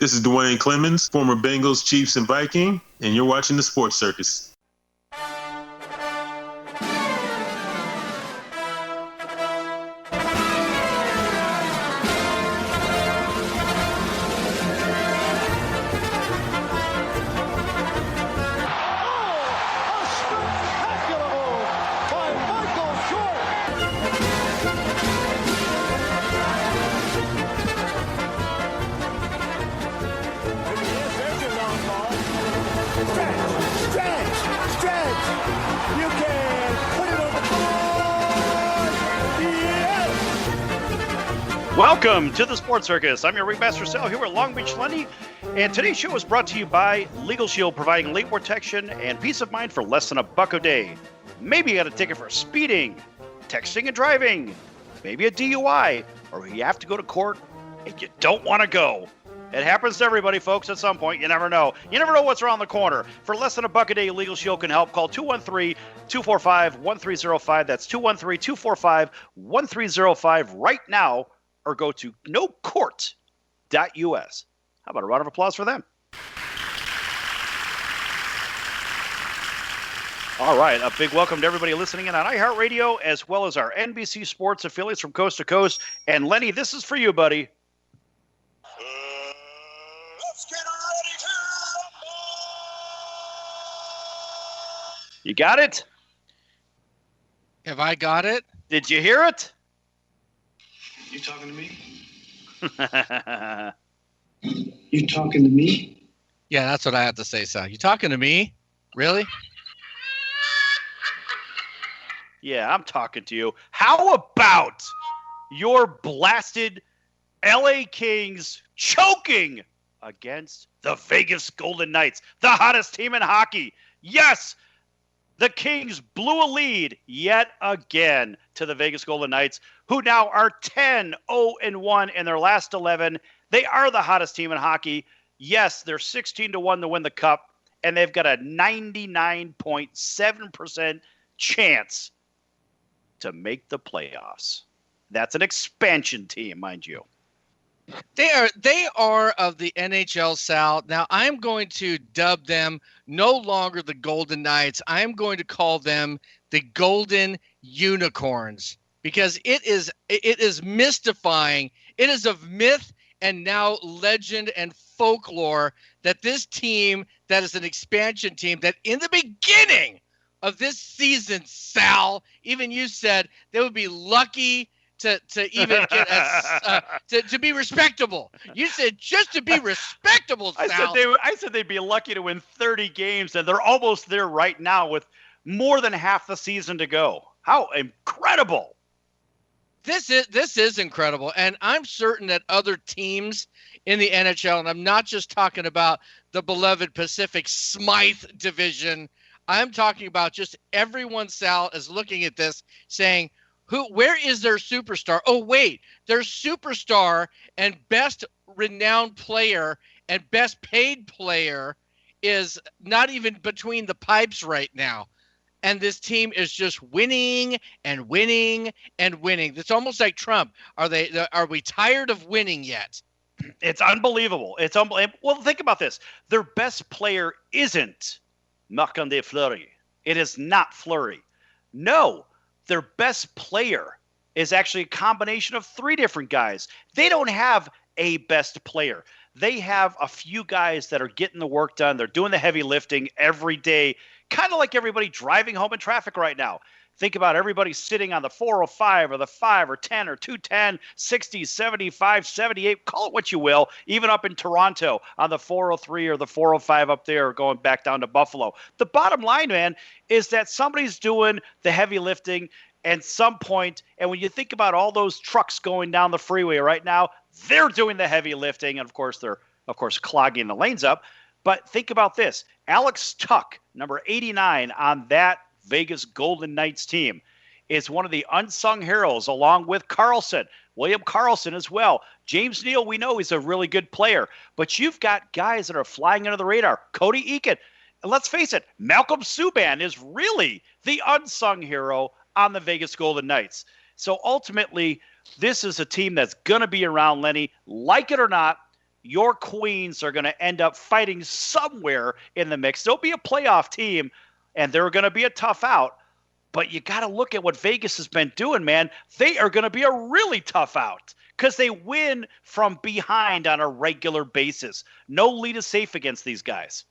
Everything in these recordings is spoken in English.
This is Dwayne Clemens, former Bengals, Chiefs, and Viking, and you're watching the Sports Circus. Welcome to the Sports Circus. I'm your Ringmaster Sal here at Long Beach Lenny, and today's show is brought to you by Legal Shield, providing late protection and peace of mind for less than $1 a day. Maybe you got a ticket for speeding, texting and driving, maybe a DUI, or you have to go to court and you don't want to go. It happens to everybody, folks, at some point. You never know. You never know what's around the corner. For less than $1 a day, Legal Shield can help. Call 213-245-1305. That's 213-245-1305 right now. Or go to nocourt.us. How about a round of applause for them? All right, a big welcome to everybody listening in on iHeartRadio, as well as our NBC Sports affiliates from coast to coast. And Lenny, this is for you, buddy. Let's get ready to rumble! You got it? Have I got it? Did you hear it? You talking to me? Yeah, You talking to me? Yeah, that's what I have to say, Sal. You talking to me? Really? I'm talking to you. How about your blasted LA Kings choking against the Vegas Golden Knights, the hottest team in hockey? Yes, the Kings blew a lead yet again to the Vegas Golden Knights, who now are 10-0-1 in their last 11. They are the hottest team in hockey. Yes, they're 16-1 to win the Cup, and they've got a 99.7% chance to make the playoffs. That's an expansion team, mind you. They are of the NHL, Sal. Now, I'm going to dub them no longer the Golden Knights. I'm going to call them the Golden Unicorns, because it is mystifying. It is of myth and now legend and folklore that this team, that is an expansion team, that in the beginning of this season, Sal, even you said they would be lucky to even get to be respectable. You said just to be respectable, Sal. I said they'd be lucky to win 30 games, and they're almost there right now with more than half the season to go. How incredible! This is incredible, and I'm certain that other teams in the NHL, and I'm not just talking about the beloved Pacific Smythe division, I'm talking about just everyone, Sal, is looking at this saying, where is their superstar? Oh, wait, their superstar and best renowned player and best paid player is not even between the pipes right now. And this team is just winning and winning and winning. It's almost like Trump. Are we tired of winning yet? It's unbelievable. It's unbelievable. Well, think about this. Their best player isn't Marc-André Fleury. It is not Fleury. No. Their best player is actually a combination of three different guys. They don't have a best player. They have a few guys that are getting the work done. They're doing the heavy lifting every day, kind of like everybody driving home in traffic right now. Think about everybody sitting on the 405 or the 5 or 10 or 210, 60, 75, 78, call it what you will, even up in Toronto on the 403 or the 405 up there going back down to Buffalo. The bottom line, man, is that somebody's doing the heavy lifting at some point, and when you think about all those trucks going down the freeway right now, they're doing the heavy lifting, and of course they're clogging the lanes up. But think about this. Alex Tuck, number 89 on that Vegas Golden Knights team, is one of the unsung heroes, along with Carlson, William Carlson as well. James Neal, we know he's a really good player, but you've got guys that are flying under the radar. Cody Eakin, and let's face it, Malcolm Subban is really the unsung hero on the Vegas Golden Knights. So ultimately, this is a team that's going to be around, Lenny. Like it or not, your Queens are going to end up fighting somewhere in the mix. They'll be a playoff team, and they're going to be a tough out. But you got to look at what Vegas has been doing, man. They are going to be a really tough out because they win from behind on a regular basis. No lead is safe against these guys.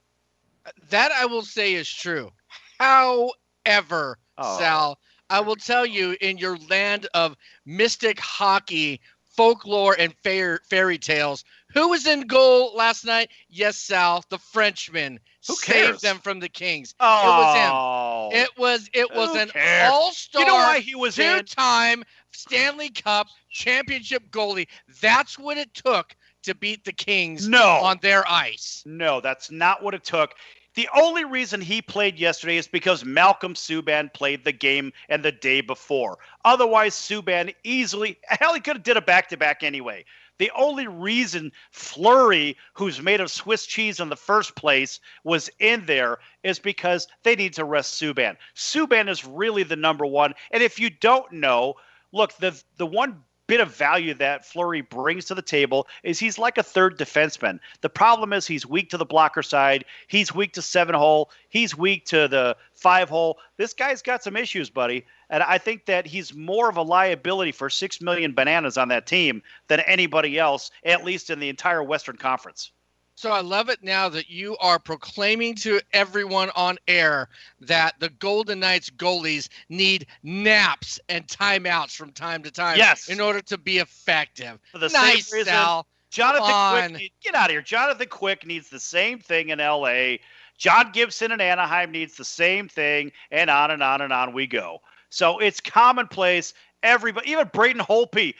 That I will say is true. However, Sal, I will tell you, in your land of mystic hockey, folklore, and fairy tales, who was in goal last night? Yes, Sal, the Frenchman. Who cares? Saved them from the Kings. Oh, It was him. It was an cares? all-star, You know why he was in? two-time Stanley Cup championship goalie. That's what it took to beat the Kings on their ice. No, that's not what it took. The only reason he played yesterday is because Malcolm Subban played the game and the day before. Otherwise, Subban easily, hell, he could have did a back-to-back anyway. The only reason Fleury, who's made of Swiss cheese in the first place, was in there is because they need to rest Subban. Subban is really the number one. And if you don't know, look, the one bit of value that Fleury brings to the table is he's like a third defenseman. The problem is he's weak to the blocker side. He's weak to 7-hole. He's weak to the 5-hole. This guy's got some issues, buddy. And I think that he's more of a liability for 6 million bananas on that team than anybody else, at least in the entire Western Conference. So I love it now that you are proclaiming to everyone on air that the Golden Knights goalies need naps and timeouts from time to time in order to be effective. For the nice, same reason, Sal. Jonathan Quick, get out of here. Jonathan Quick needs the same thing in L.A. John Gibson in Anaheim needs the same thing, and on and on and on we go. So it's commonplace. Everybody, even Braden Holtby,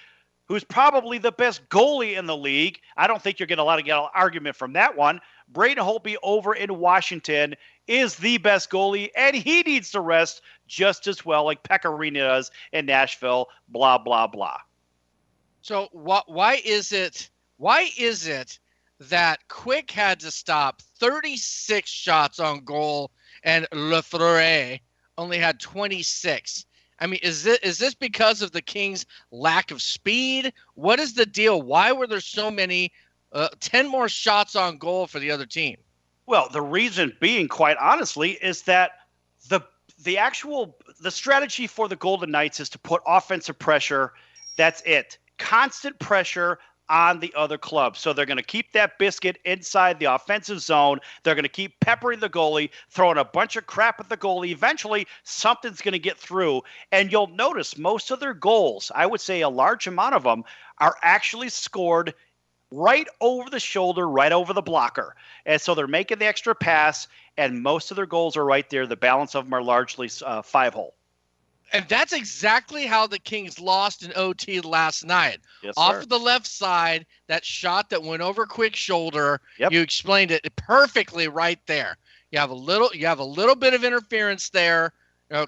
who's probably the best goalie in the league. I don't think you're getting a lot of argument from that one. Braden Holtby over in Washington is the best goalie, and he needs to rest just as well like Pecorino does in Nashville, blah, blah, blah. So why is it that Quick had to stop 36 shots on goal and Lefleury only had 26? I mean, is this because of the Kings' lack of speed? What is the deal? Why were there so many 10 more shots on goal for the other team? Well, the reason being, quite honestly, is that the strategy for the Golden Knights is to put offensive pressure. That's it. Constant pressure on the other club. So they're going to keep that biscuit inside the offensive zone. They're going to keep peppering the goalie, throwing a bunch of crap at the goalie. Eventually, something's going to get through. And you'll notice most of their goals, I would say a large amount of them, are actually scored right over the shoulder, right over the blocker. And so they're making the extra pass, and most of their goals are right there. The balance of them are largely 5-hole. And that's exactly how the Kings lost in OT last night. Yes, Off sir. of the left side, that shot that went over Quick's shoulder. Yep. You explained it perfectly right there. You have a little bit of interference there,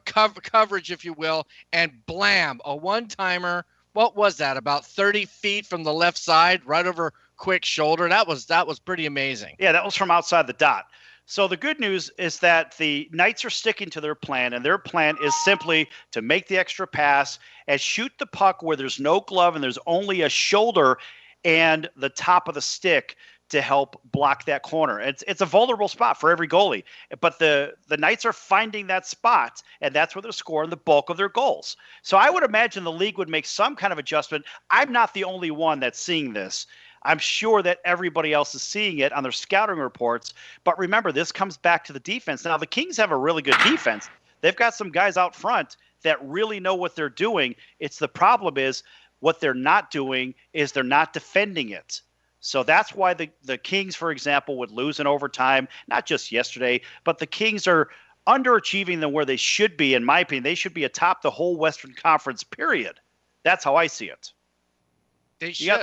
coverage, if you will, and blam, a one-timer. What was that? About 30 feet from the left side, right over Quick's shoulder. That was pretty amazing. Yeah, that was from outside the dot. So the good news is that the Knights are sticking to their plan, and their plan is simply to make the extra pass and shoot the puck where there's no glove and there's only a shoulder and the top of the stick to help block that corner. It's a vulnerable spot for every goalie, but the Knights are finding that spot, and that's where they're scoring the bulk of their goals. So I would imagine the league would make some kind of adjustment. I'm not the only one that's seeing this. I'm sure that everybody else is seeing it on their scouting reports. But remember, this comes back to the defense. Now, the Kings have a really good defense. They've got some guys out front that really know what they're doing. It's the problem is what they're not doing is they're not defending it. So that's why the Kings, for example, would lose in overtime, not just yesterday, but the Kings are underachieving than where they should be, in my opinion. They should be atop the whole Western Conference, period. That's how I see it. They should.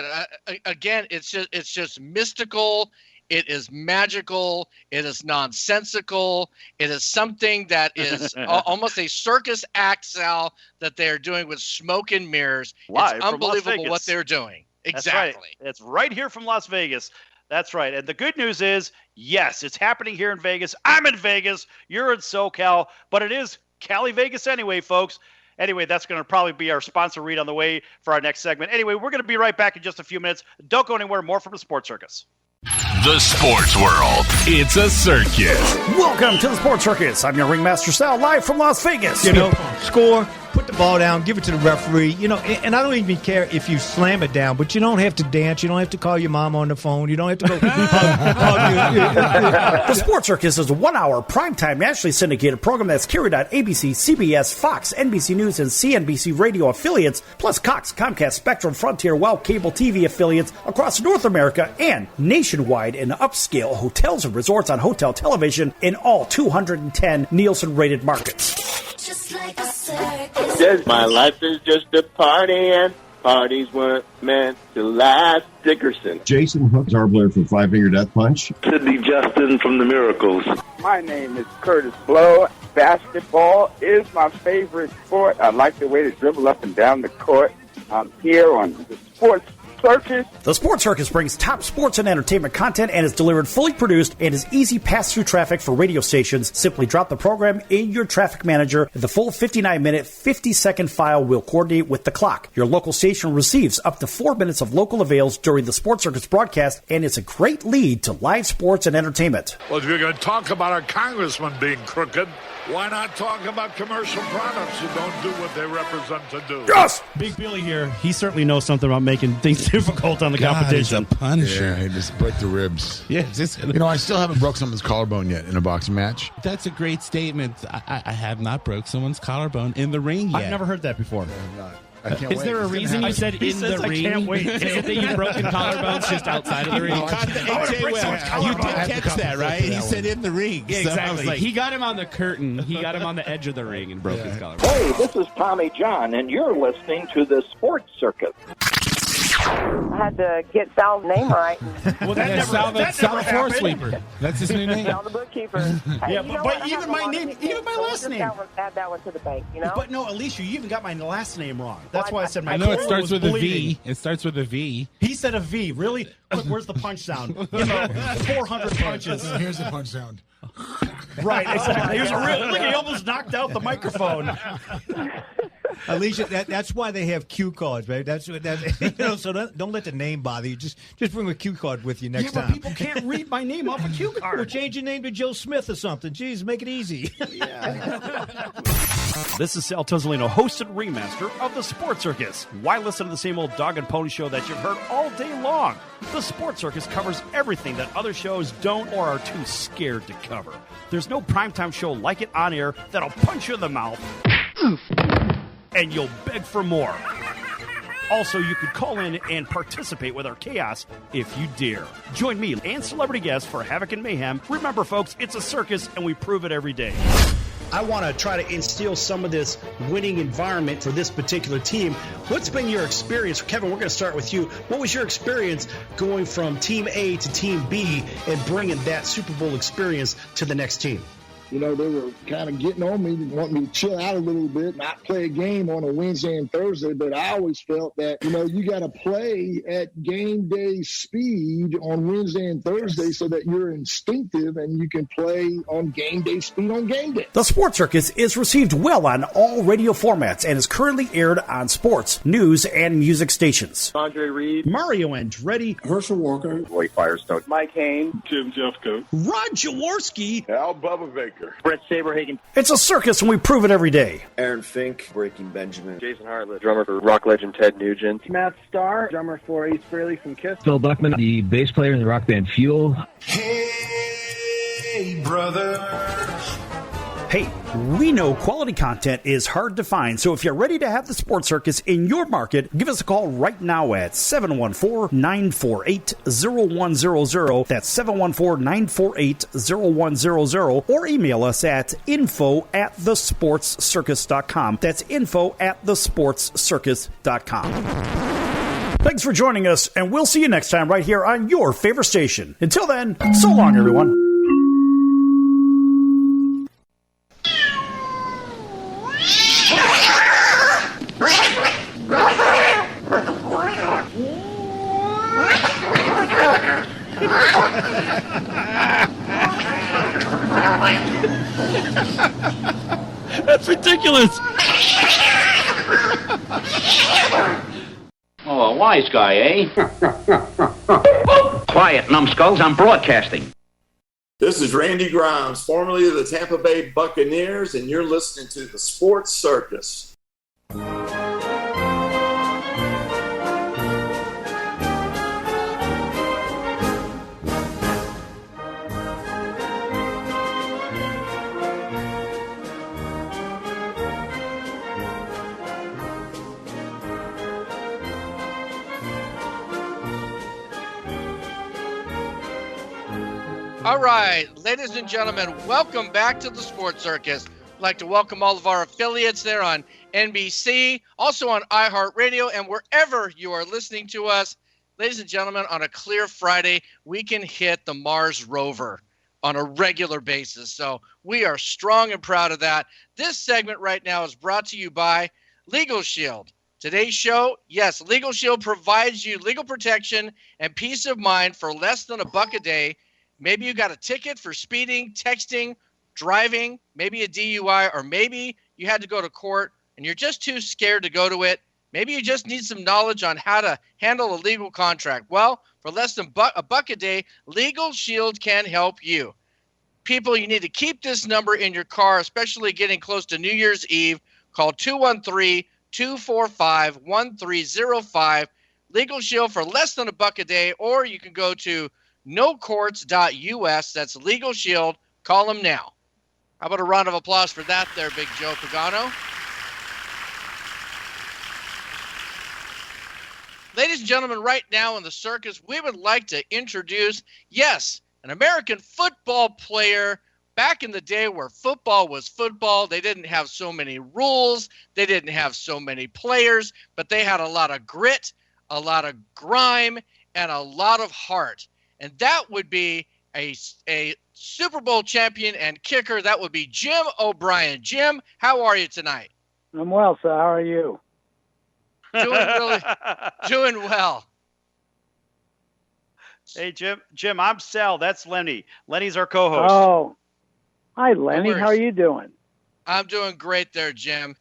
Again, it's just mystical. It is magical. It is nonsensical. It is something that is almost a circus act, Sal, that they are doing with smoke and mirrors. Live it's from unbelievable Las what they're doing. Exactly. That's right. It's right here from Las Vegas. That's right. And the good news is, yes, it's happening here in Vegas. I'm in Vegas. You're in SoCal. But it is Cali Vegas anyway, folks. Anyway, that's going to probably be our sponsor read on the way for our next segment. Anyway, we're going to be right back in just a few minutes. Don't go anywhere. More from the Sports Circus. The sports world. It's a circus. Welcome to the Sports Circus. I'm your Ringmaster Sal, live from Las Vegas. Score, put the ball down, give it to the referee. And I don't even care if you slam it down, but you don't have to dance. You don't have to call your mom on the phone. You don't have to go The Sports Circus is a 1-hour primetime nationally syndicated program that's carried on ABC, CBS, Fox, NBC News, and CNBC radio affiliates, plus Cox, Comcast, Spectrum, Frontier, WOW cable TV affiliates across North America and nationwide in upscale hotels and resorts on hotel television in all 210 Nielsen-rated markets. Just like a circus. My life is just a party, and parties weren't meant to last. Dickerson. Jason Hook, Zarbler from Five Finger Death Punch. Sidney Justin from The Miracles. My name is Curtis Blow. Basketball is my favorite sport. I like the way they dribble up and down the court. I'm here on the Sports Circus. The Sports Circus brings top sports and entertainment content and is delivered fully produced and is easy pass-through traffic for radio stations. Simply drop the program in your traffic manager. The full 59-minute, 50-second file will coordinate with the clock. Your local station receives up to 4 minutes of local avails during the Sports Circus broadcast, and it's a great lead to live sports and entertainment. Well, if you're going to talk about our congressman being crooked, why not talk about commercial products who don't do what they represent to do? Yes! Big Billy here. He certainly knows something about making things difficult on the competition. He's a punisher. Yeah, he just break the ribs. Yeah, I still haven't broke someone's collarbone yet in a boxing match. That's a great statement. I have not broke someone's collarbone in the ring yet. I've never heard that before. I can't Is wait. there a reason you said in the ring? I can't wait. Is it that you've broken collarbones just outside of the ring? You did catch that, right? He said in the ring. Yeah, exactly. So he got him on the curtain. He got him on the edge of the ring and broke his collarbone. Hey, this is Tommy John, and you're listening to the Sports Circus. I had to get Sal's name right. Well, Sal the floor sweeper. That's his new name. Sal the bookkeeper. Hey, Yeah, but even my name, even my last name. Add that one to the bank, But no, Alicia, you even got my last name wrong. That's why I said my I know it colon starts was with a bleeding. V. It starts with a V. He said a V. Really? Quick, where's the punch sound? 400 punches. Here's the punch sound. Right, exactly. He almost knocked out the microphone. Alicia, that's why they have cue cards, right? So don't let the name bother you. Just bring a cue card with you next But time. people can't read my name off a cue card. Well, change your name to Joe Smith or something. Jeez, make it easy. This is Sal Tuzzolino, host and ringmaster of the Sports Circus. Why listen to the same old dog and pony show that you've heard all day long? The Sports Circus covers everything that other shows don't or are too scared to cover. There's no primetime show like it on air that'll punch you in the mouth and you'll beg for more. Also, you could call in and participate with our chaos if you dare. Join me and celebrity guests for Havoc and Mayhem. Remember, folks, it's a circus, and we prove it every day. I want to try to instill some of this winning environment for this particular team. What's been your experience? Kevin, we're going to start with you. What was your experience going from Team A to Team B and bringing that Super Bowl experience to the next team? They were kind of getting on me, wanting me to chill out a little bit, not play a game on a Wednesday and Thursday. But I always felt that, you got to play at game day speed on Wednesday and Thursday so that you're instinctive and you can play on game day speed on game day. The Sports Circus is received well on all radio formats and is currently aired on sports, news, and music stations. Andre Reed. Mario Andretti. Herschel Walker. Lloyd Firestone. Mike Haynes. Jim Jeffcoat. Rod Jaworski. Al Bubba Baker. Brett Saberhagen. It's a circus and we prove it every day. Aaron Fink. Breaking Benjamin. Jason Hartlett. Drummer for rock legend Ted Nugent. Matt Starr. Drummer for Ace Frehley from Kiss. Phil Buckman. The bass player in the rock band Fuel. Hey, brother. Hey, we know quality content is hard to find, so if you're ready to have the Sports Circus in your market, give us a call right now at 714-948-0100. That's 714-948-0100, or email us at info@thesportscircus.com. That's info@thesportscircus.com. Thanks for joining us, and we'll see you next time right here on your favorite station. Until then, so long, everyone. That's ridiculous. Oh, a wise guy, eh? Quiet, numbskulls. I'm broadcasting. This is Randy Grimes, formerly of the Tampa Bay Buccaneers, and you're listening to the Sports Circus. All right, ladies and gentlemen, welcome back to the Sports Circus. I'd like to welcome all of our affiliates there on NBC, also on iHeartRadio, and wherever you are listening to us. Ladies and gentlemen, on a clear Friday, we can hit the Mars rover on a regular basis. So we are strong and proud of that. This segment right now is brought to you by Legal Shield. Today's show, yes, Legal Shield provides you legal protection and peace of mind for less than $1 a day. Maybe you got a ticket for speeding, texting, driving, maybe a DUI, or maybe you had to go to court and you're just too scared to go to it. Maybe you just need some knowledge on how to handle a legal contract. Well, for less than $1 a day, Legal Shield can help you. People, you need to keep this number in your car, especially getting close to New Year's Eve. Call 213-245-1305. Legal Shield for less than $1 a day, or you can go to nocourts.us. That's Legal Shield. Call them now. How about a round of applause for that there, Big Joe Pagano? Ladies and gentlemen, right now in the circus, we would like to introduce, yes, an American football player back in the day where football was football. They didn't have so many rules. They didn't have so many players, but they had a lot of grit, a lot of grime, and a lot of heart. And that would be a Super Bowl champion and kicker. That would be Jim O'Brien. Jim, how are you tonight? I'm well, sir. How are you? Doing well. Hey, Jim, I'm Sal. That's Lenny. Lenny's our co-host. Oh, hi, Lenny. How are you doing? I'm doing great there, Jim.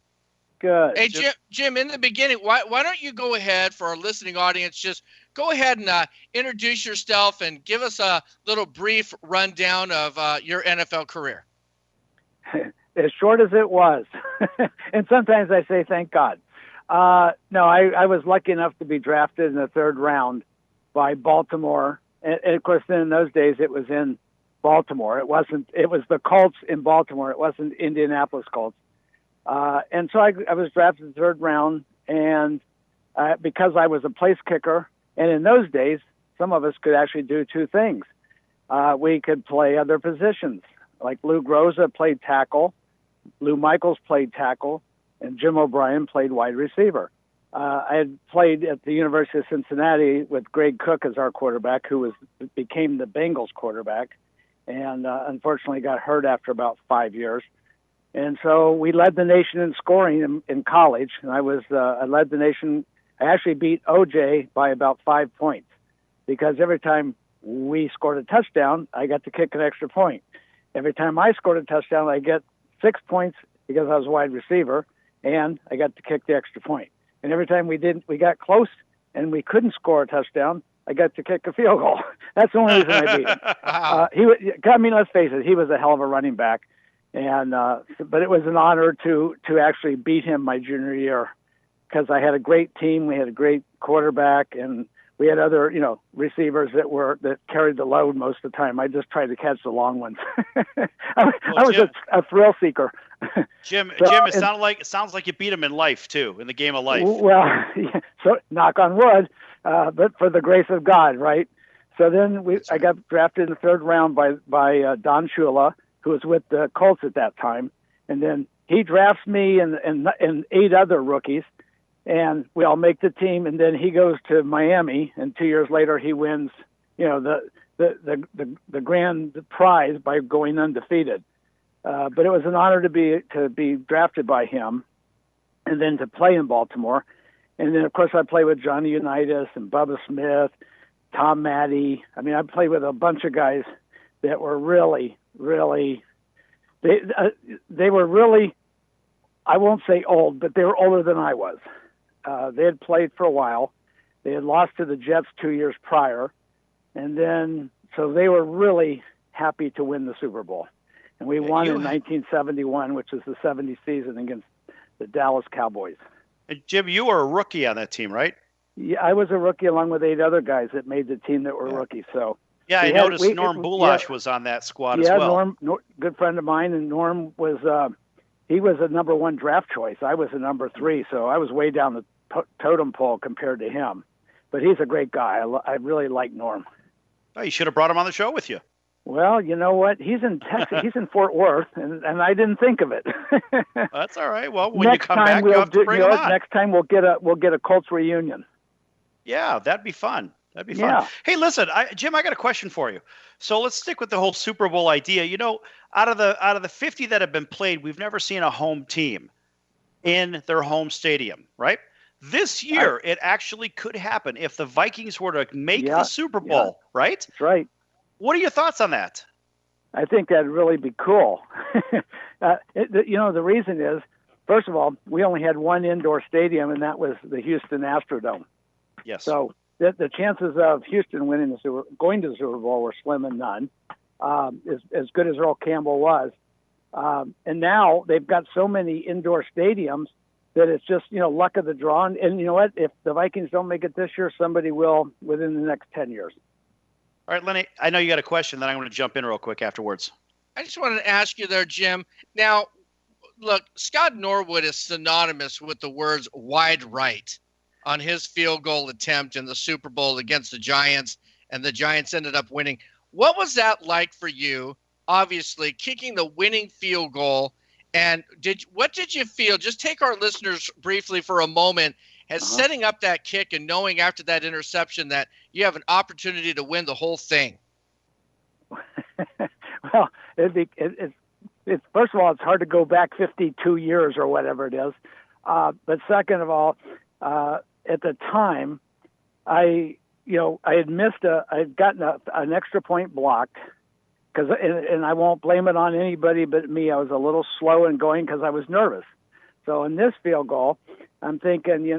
Good. Hey, Jim, in the beginning, why don't you go ahead for our listening audience, just go ahead and introduce yourself and give us a little brief rundown of your NFL career. As short as it was. And sometimes I say, thank God. No, I was lucky enough to be drafted in the third round by Baltimore. And of course, then in those days, it was in Baltimore. It was the Colts in Baltimore. It wasn't Indianapolis Colts. And so I was drafted in the third round, and because I was a place kicker, and in those days, some of us could actually do two things. We could play other positions, like Lou Groza played tackle, Lou Michaels played tackle, and Jim O'Brien played wide receiver. I had played at the University of Cincinnati with Greg Cook as our quarterback, who became the Bengals quarterback, and unfortunately got hurt after about 5 years. And so we led the nation in scoring in college. And I led the nation. I actually beat OJ by about 5 points because every time we scored a touchdown, I got to kick an extra point. Every time I scored a touchdown, I get 6 points because I was a wide receiver, and I got to kick the extra point. And every time we got close and we couldn't score a touchdown, I got to kick a field goal. That's the only reason I beat him. Let's face it, he was a hell of a running back. And but it was an honor to actually beat him my junior year because I had a great team. We had a great quarterback, and we had other receivers that carried the load most of the time. I just tried to catch the long ones. I was a thrill seeker. Jim, it sounds like you beat him in life too, in the game of life. Well, yeah, so knock on wood, but for the grace of God, right? So then I got drafted in the third round by Don Shula, who was with the Colts at that time. And then he drafts me and 8 other rookies, and we all make the team. And then he goes to Miami, and 2 years later he wins, the grand prize by going undefeated. But it was an honor to be drafted by him, and then to play in Baltimore. And then of course I played with Johnny Unitas and Bubba Smith, Tom Maddie. I mean, I played with a bunch of guys that were really, they were really I won't say old, but they were older than I was. They had played for a while. They had lost to the Jets 2 years prior. And then, so they were really happy to win the Super Bowl. And we won in 1971, which was the 70th season against the Dallas Cowboys. And Jim, you were a rookie on that team, right? Yeah, I was a rookie along with 8 other guys that made the team that were rookies. So yeah, I noticed Norm Bulash was on that squad as well. Yeah, Norm, good friend of mine, and Norm was he was a number 1 draft choice. I was a number 3, so I was way down the totem pole compared to him. But he's a great guy. I really like Norm. Oh, you should have brought him on the show with you. Well, you know what? He's in Texas. He's in Fort Worth, and I didn't think of it. That's all right. Well, when you come back, you have to bring him on. Next time we'll get a Colts reunion. Yeah, that'd be fun. That'd be fun. Yeah. Hey, listen, Jim, I got a question for you. So let's stick with the whole Super Bowl idea. You know, out of the 50 that have been played, we've never seen a home team in their home stadium, right? This year, it actually could happen if the Vikings were to make the Super Bowl, right? That's right. What are your thoughts on that? I think that'd really be cool. The reason is, first of all, we only had one indoor stadium, and that was the Houston Astrodome. Yes. So the chances of Houston going to the Super Bowl were slim and none. As good as Earl Campbell was, and now they've got so many indoor stadiums that it's just luck of the draw. And you know what? If the Vikings don't make it this year, somebody will within the next 10 years. All right, Lenny, I know you got a question, then I'm going to jump in real quick afterwards. I just wanted to ask you there, Jim. Now, look, Scott Norwood is synonymous with the words wide right on his field goal attempt in the Super Bowl against the Giants, and the Giants ended up winning. What was that like for you, obviously, kicking the winning field goal? And what did you feel? Just take our listeners briefly for a moment as setting up that kick and knowing after that interception that you have an opportunity to win the whole thing. Well, it's first of all, it's hard to go back 52 years or whatever it is. But second of all, at the time, I had gotten an extra point blocked. And I won't blame it on anybody but me. I was a little slow in going because I was nervous. So in this field goal, I'm thinking,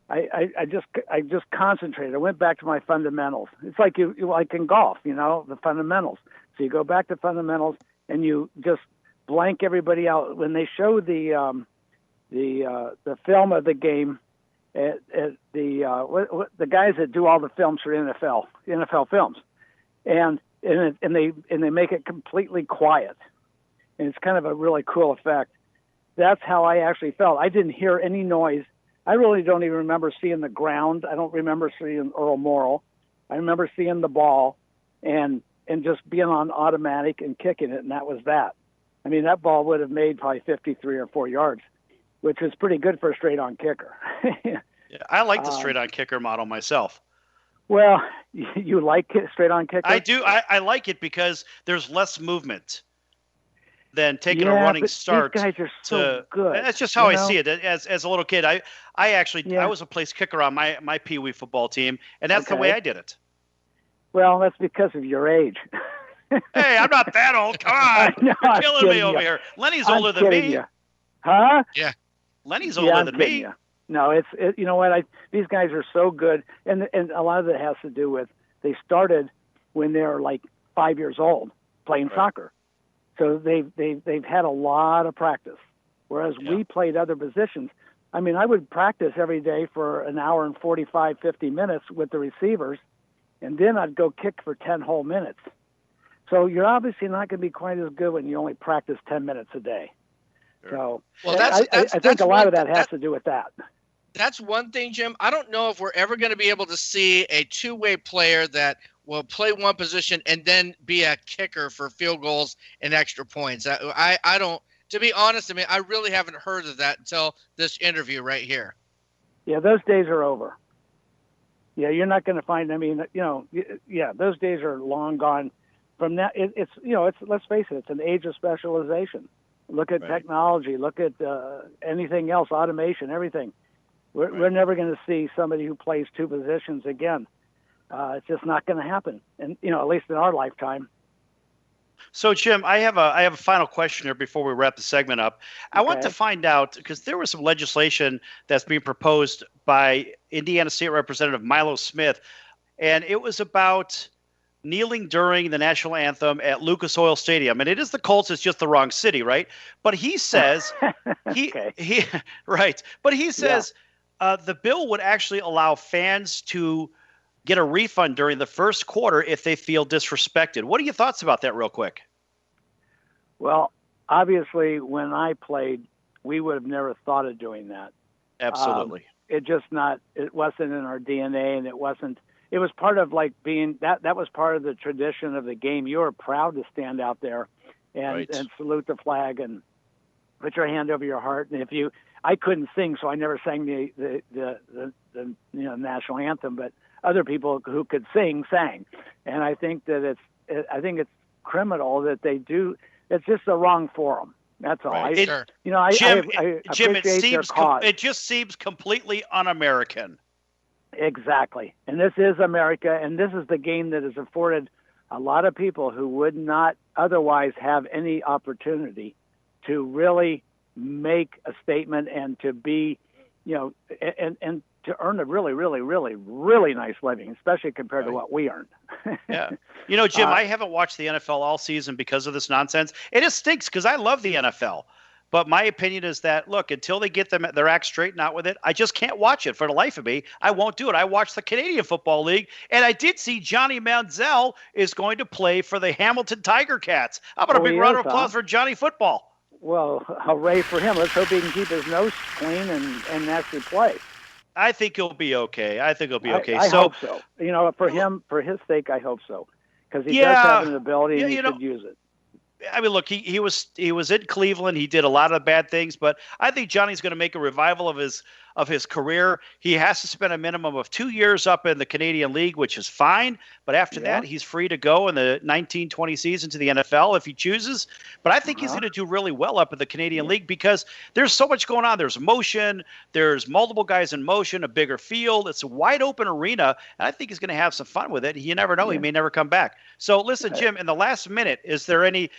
I just concentrated. I went back to my fundamentals. It's like you like in golf, the fundamentals. So you go back to fundamentals and you just blank everybody out. When they show the film of the game, the guys that do all the films for NFL films, and they make it completely quiet, and it's kind of a really cool effect. That's how I actually felt. I didn't hear any noise. I really don't even remember seeing the ground. I don't remember seeing Earl Morrall. I remember seeing the ball and just being on automatic and kicking it, and that was that. I mean, that ball would have made probably 53 or 4 yards, which is pretty good for a straight-on kicker. Yeah, I like the straight-on kicker model myself. Well, you like straight-on kicker? I do. I like it because there's less movement than taking a running start. These guys are so good. That's just how I see it. As a little kid, I was a place kicker on my Pee Wee football team, and that's the way I did it. Well, that's because of your age. Hey, I'm not that old. Come on. No, you're killing me over here. Lenny's older than me. You. Huh? Yeah. Lenny's older than me. You. No, it's you know what? These guys are so good, and a lot of it has to do with they started when they were like 5 years old playing soccer, so they've had a lot of practice. Whereas we played other positions. I mean, I would practice every day for an hour and 45, 50 minutes with the receivers, and then I'd go kick for 10 whole minutes. So you're obviously not going to be quite as good when you only practice 10 minutes a day. So I think a lot of that has to do with that. That's one thing, Jim. I don't know if we're ever going to be able to see a two-way player that will play one position and then be a kicker for field goals and extra points. I don't, to be honest, I mean, I really haven't heard of that until this interview right here. Yeah, those days are over. Yeah, you're not going to find, I mean, those days are long gone. From that, it's let's face it, it's an age of specialization. Look at technology, look at anything else, automation, everything. We're never going to see somebody who plays two positions again. It's just not going to happen, and at least in our lifetime. So, Jim, I have a final question here before we wrap the segment up. I want to find out, because there was some legislation that's being proposed by Indiana State Representative Milo Smith, and it was about kneeling during the national anthem at Lucas Oil Stadium. And it is the Colts, it's just the wrong city, right? But he says right. But he says the bill would actually allow fans to get a refund during the first quarter if they feel disrespected. What are your thoughts about that real quick? Well, obviously, when I played, we would have never thought of doing that. Absolutely. It wasn't in our DNA, and it was part of like being that was part of the tradition of the game. You were proud to stand out there and salute the flag and put your hand over your heart. And I couldn't sing, so I never sang the national anthem, but other people who could sing sang. And I think that it's criminal that they do. It's just the wrong forum. That's all. Right. Jim, it just seems completely un-American. Exactly. And this is America, and this is the game that has afforded a lot of people who would not otherwise have any opportunity to really make a statement and to be, and to earn a really, really, really, really nice living, especially compared to what we earned. Yeah. Jim, I haven't watched the NFL all season because of this nonsense. It just stinks because I love the NFL. But my opinion is that, look, until they get their act straightened out with it, I just can't watch it for the life of me. I won't do it. I watched the Canadian Football League, and I did see Johnny Manziel is going to play for the Hamilton Tiger Cats. How about a big round of applause for Johnny Football? Well, hooray for him. Let's hope he can keep his nose clean and actually play. I think he'll be okay. I hope so. For him, for his sake, I hope so. Because he does have an ability and he could use it. I mean, look, he was in Cleveland. He did a lot of bad things, but I think Johnny's going to make a revival of his career. He has to spend a minimum of 2 years up in the Canadian League, which is fine. But after that, he's free to go in the 19-20 season to the NFL if he chooses. But I think he's going to do really well up in the Canadian League because there's so much going on. There's motion. There's multiple guys in motion, a bigger field. It's a wide open arena, and I think he's going to have some fun with it. You never know. He may never come back. So listen, Jim, in the last minute, is there any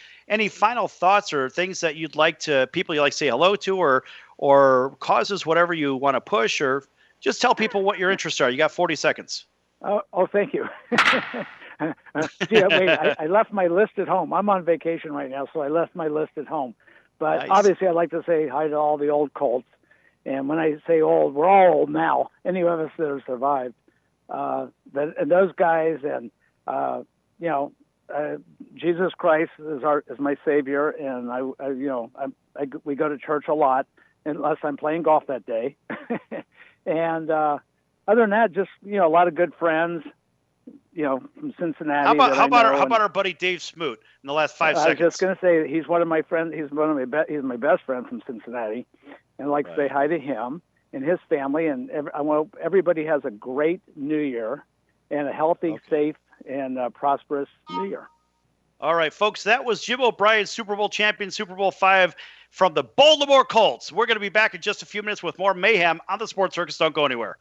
final thoughts or things that you'd like to people you like to say hello to or causes, whatever you want to push, or just tell people what your interests are? You got 40 seconds. Oh, thank you. I left my list at home. I'm on vacation right now, so I left my list at home. But obviously, I'd like to say hi to all the old Colts. And when I say old, we're all old now. Any of us that have survived. And those guys, and Jesus Christ is my Savior, and we go to church a lot, unless I'm playing golf that day. And other than that, just a lot of good friends, from Cincinnati. How about our buddy Dave Smoot in the last 5 seconds? I was just going to say he's one of my friends. He's my best friend from Cincinnati, and I'd like to say hi to him and his family. And I want everybody has a great New Year and a healthy, safe, and prosperous New Year. All right, folks, that was Jim O'Brien, Super Bowl champion, Super Bowl V from the Baltimore Colts. We're going to be back in just a few minutes with more mayhem on the Sports Circus. Don't go anywhere.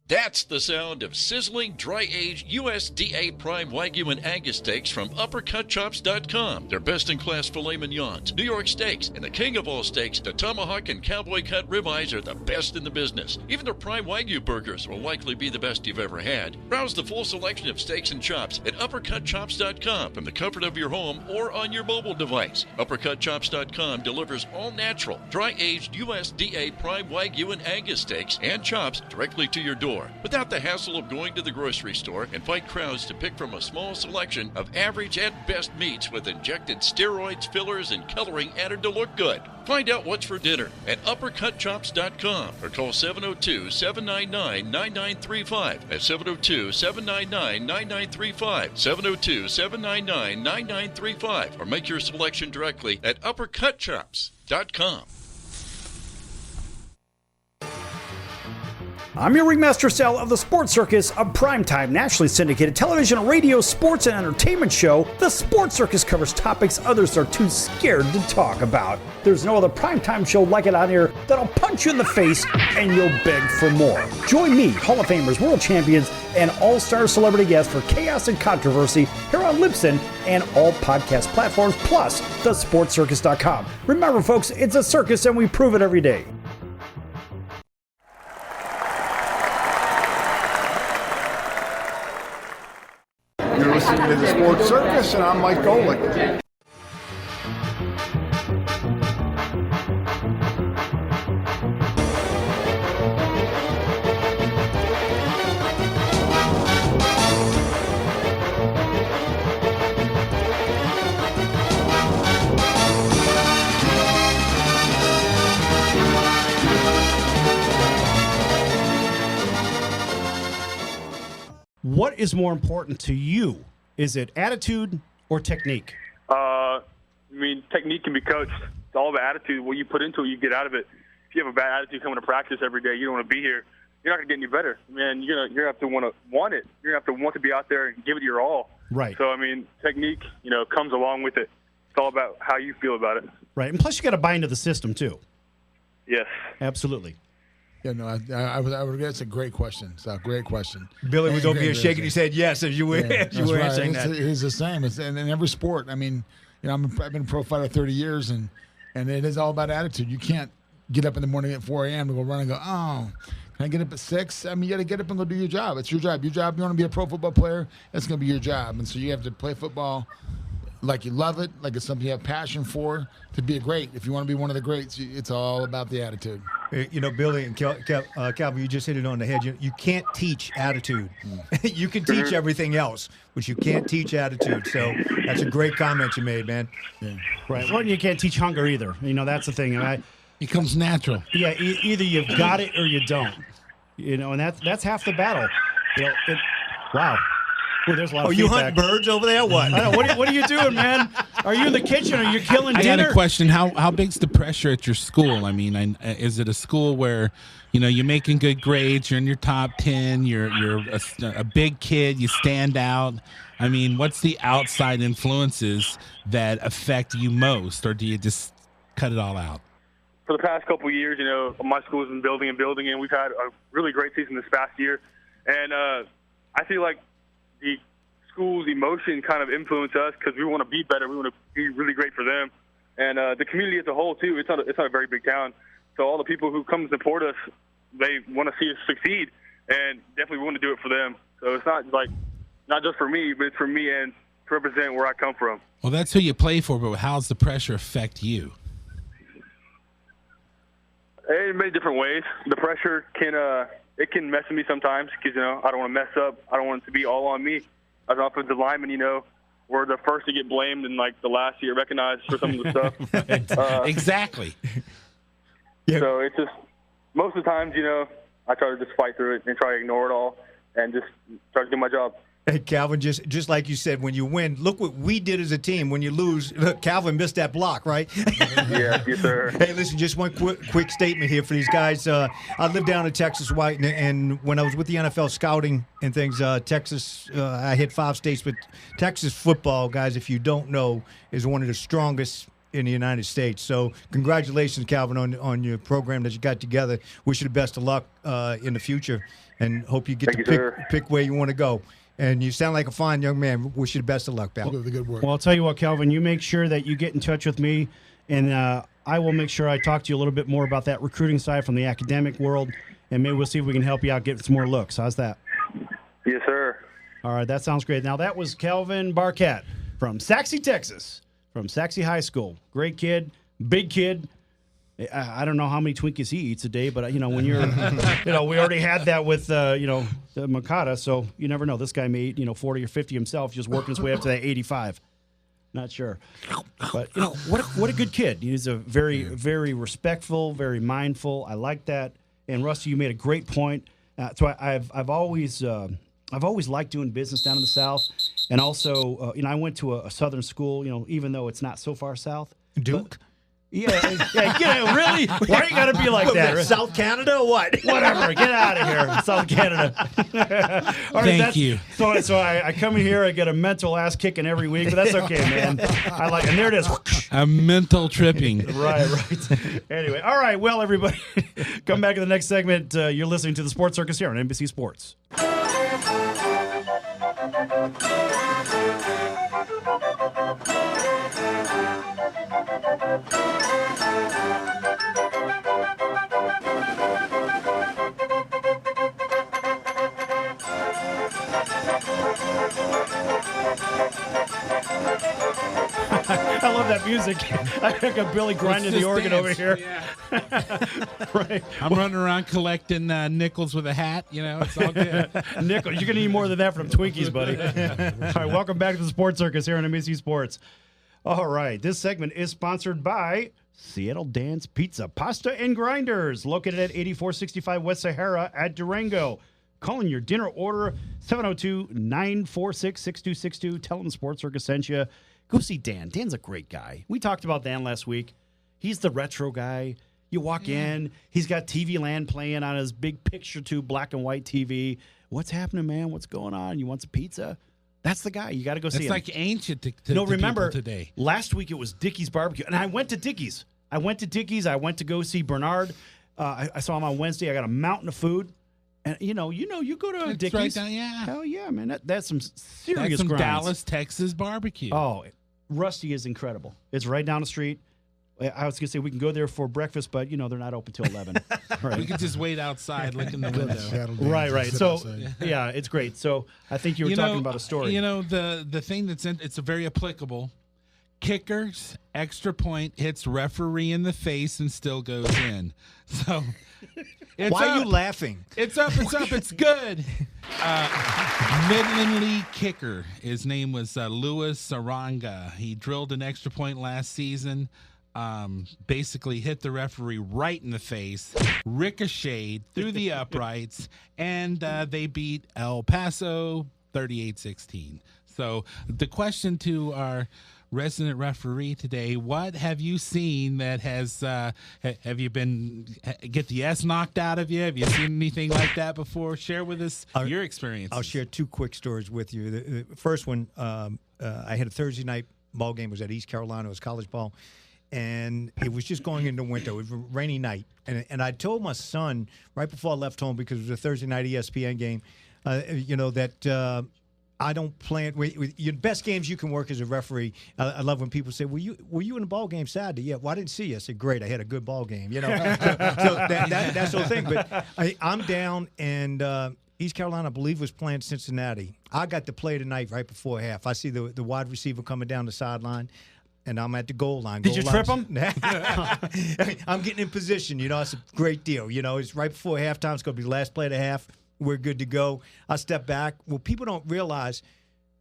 That's the sound of sizzling, dry-aged USDA Prime Wagyu and Angus steaks from UpperCutChops.com. Their best-in-class filet mignons, New York steaks, and the king of all steaks, the tomahawk and cowboy cut ribeyes are the best in the business. Even their Prime Wagyu burgers will likely be the best you've ever had. Browse the full selection of steaks and chops at UpperCutChops.com from the comfort of your home or on your mobile device. UpperCutChops.com delivers all-natural, dry-aged USDA Prime Wagyu and Angus steaks and chops directly to your door, without the hassle of going to the grocery store and fight crowds to pick from a small selection of average and best meats with injected steroids, fillers, and coloring added to look good. Find out what's for dinner at UpperCutChops.com or call 702-799-9935. That's 702-799-9935. 702-799-9935. Or make your selection directly at UpperCutChops.com. I'm your Ringmaster Sal of the Sports Circus, a primetime, nationally syndicated television, radio, sports, and entertainment show. The Sports Circus covers topics others are too scared to talk about. There's no other primetime show like it on here that'll punch you in the face and you'll beg for more. Join me, Hall of Famers, world champions, and all-star celebrity guests for chaos and controversy here on Libsyn and all podcast platforms, plus thesportscircus.com. Remember, folks, it's a circus and we prove it every day. You're listening to the Sports Circus, and I'm Mike Golick. What is more important to you? Is it attitude or technique? I mean, technique can be coached. It's all about attitude. What you put into it, you get out of it. If you have a bad attitude coming to practice every day, you don't want to be here. You're not going to get any better. Man, you're going to have to want it. You're going to have to want to be out there and give it your all. Right. So, I mean, technique, comes along with it. It's all about how you feel about it. Right. And plus, you got to buy into the system, too. Yes. Absolutely. Yeah, no, I would. That's a great question. It's a great question. Billy was over here shaking his head yes as you were, That's you were right. answering that. It's the same. It's in every sport. I mean, I've been a pro fighter 30 years, and it is all about attitude. You can't get up in the morning at 4 a.m. to go run and go, oh, can I get up at 6? I mean, you got to get up and go do your job. It's your job. Your job. You want to be a pro football player, it's going to be your job. And so you have to play football like you love it, like it's something you have passion for, to be a great. If you want to be one of the greats, it's all about the attitude. Billy and Calvin, you just hit it on the head. You can't teach attitude. You can teach everything else, but you can't teach attitude. So that's a great comment you made, man. Yeah. Right. Well, you can't teach hunger either. That's the thing. It comes natural. Yeah. Either you've got it or you don't. And that's half the battle. Wow. Oh, there's a lot of you feedback. hunt birds over there? What? I know. What are you doing, man? Are you in the kitchen? Are you killing I dinner? got a question. How big's the pressure at your school? I mean, is it a school where you're making good grades, you're in your top 10, you're a big kid, you stand out? I mean, what's the outside influences that affect you most, or do you just cut it all out? For the past couple of years, my school's been building, and we've had a really great season this past year. And I feel like the school's emotion kind of influence us because we want to be better. We want to be really great for them. And the community as a whole, too, it's not a very big town. So all the people who come support us, they want to see us succeed, and definitely want to do it for them. So it's not just for me, but it's for me and to represent where I come from. Well, that's who you play for, but how does the pressure affect you? In many different ways. The pressure can mess with me sometimes because, I don't want to mess up. I don't want it to be all on me. As an offensive lineman, we're the first to get blamed and, the last year recognized for some of the stuff. Exactly. Yeah. So it's just most of the times, I try to just fight through it and try to ignore it all and just try to do my job. Hey, Calvin, just like you said, when you win, look what we did as a team. When you lose, look, Calvin missed that block, right? Yes, sir. Hey, listen, just one quick statement here for these guys. I lived down in Texas, White, and when I was with the NFL scouting and things, Texas, I hit 5 states, but Texas football, guys, if you don't know, is one of the strongest in the United States. So congratulations, Calvin, on your program that you got together. Wish you the best of luck in the future, and hope you get to pick where you want to go. And you sound like a fine young man. Wish you the best of luck, pal. Good work. Well, I'll tell you what, Calvin, you make sure that you get in touch with me, and I will make sure I talk to you a little bit more about that recruiting side from the academic world, and maybe we'll see if we can help you out get some more looks. How's that? Yes, sir. All right, that sounds great. Now, that was Calvin Barquette from Saxe, Texas, from Saxe High School. Great kid, big kid. I don't know how many Twinkies he eats a day, but when you're, we already had that with, the Makata, so you never know. This guy may eat, 40 or 50 himself, just working his way up to that 85. Not sure, but what a good kid. He's a very, very respectful, very mindful. I like that. And Rusty, you made a great point. So I've always liked doing business down in the South, and also, I went to a Southern school. Even though it's not so far south, Duke. Really? Why you got to be like that? South Canada or what? Whatever. Get out of here, South Canada. All right, Thank you. So I come in here, I get a mental ass kicking every week, but that's okay, man. I like, and there it is. A mental tripping. Right. Anyway, all right. Well, everybody, come back in the next segment. You're listening to the Sports Circus here on NBC Sports. I love that music. I got Billy grinding the organ over here. Yeah. Right. I'm running around collecting nickels with a hat. It's all good. Nickels. You're going to need more than that from Twinkies, buddy. All right. Welcome back to the Sports Circus here on NBC Sports. All right. This segment is sponsored by Seattle Dance Pizza, Pasta, and Grinders, located at 8465 West Sahara at Durango. Calling your dinner order, 702-946-6262. Tell them the Sports Circus sent you. Go see Dan. Dan's a great guy. We talked about Dan last week. He's the retro guy. You walk in, he's got TV Land playing on his big picture tube, black and white TV. What's happening, man? What's going on? You want some pizza? That's the guy. You got to go see him. It's like ancient to remember, people today. Last week it was Dickie's Barbecue, and I went to Dickie's. I went to to go see Bernard. I saw him on Wednesday. I got a mountain of food. And you go to It's Dickie's. right down, yeah. Hell yeah, man. That's some serious That's some grinds. Dallas, Texas barbecue. Oh, Rusty is incredible. It's right down the street. I was going to say we can go there for breakfast, but, they're not open till 11. Right. We could just wait outside, look in the window. Right. So, yeah, it's great. So, I think you were talking about a story. The thing it's very applicable. Kickers, extra point, hits referee in the face and still goes in. So, why are you laughing? It's up, it's good. Midland League kicker. His name was Louis Saranga. He drilled an extra point last season. Basically hit the referee right in the face, ricocheted through the uprights, and they beat El Paso 38-16. So the question to our resident referee today, what have you seen that has have you been get the S knocked out of you? Have you seen anything like that before? Share with us your experience. I'll share two quick stories with you. The first one, I had a Thursday night ball game. It was at East Carolina. It was college ball, and it was just going into winter. It was a rainy night, and I told my son right before I left home, because it was a Thursday night ESPN game, that I don't plan. Your best games you can work as a referee. I love when people say, "Were you in the ball game Saturday?" Yeah. Well, I didn't see you. I said, "Great, I had a good ball game." So that's the whole thing. But I'm down, and East Carolina, I believe, was playing Cincinnati. I got to play tonight right before half. I see the wide receiver coming down the sideline, and I'm at the goal line. Did you trip him? I'm getting in position. It's a great deal. It's right before halftime. It's going to be the last play of the half. We're good to go. I step back. Well, people don't realize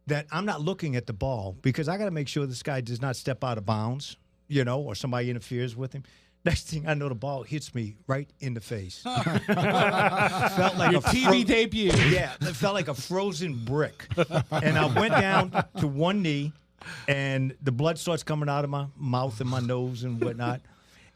that I'm not looking at the ball, because I got to make sure this guy does not step out of bounds, or somebody interferes with him. Next thing I know, the ball hits me right in the face. Felt like your TV debut. Yeah, it felt like a frozen brick. And I went down to one knee, and the blood starts coming out of my mouth and my nose and whatnot.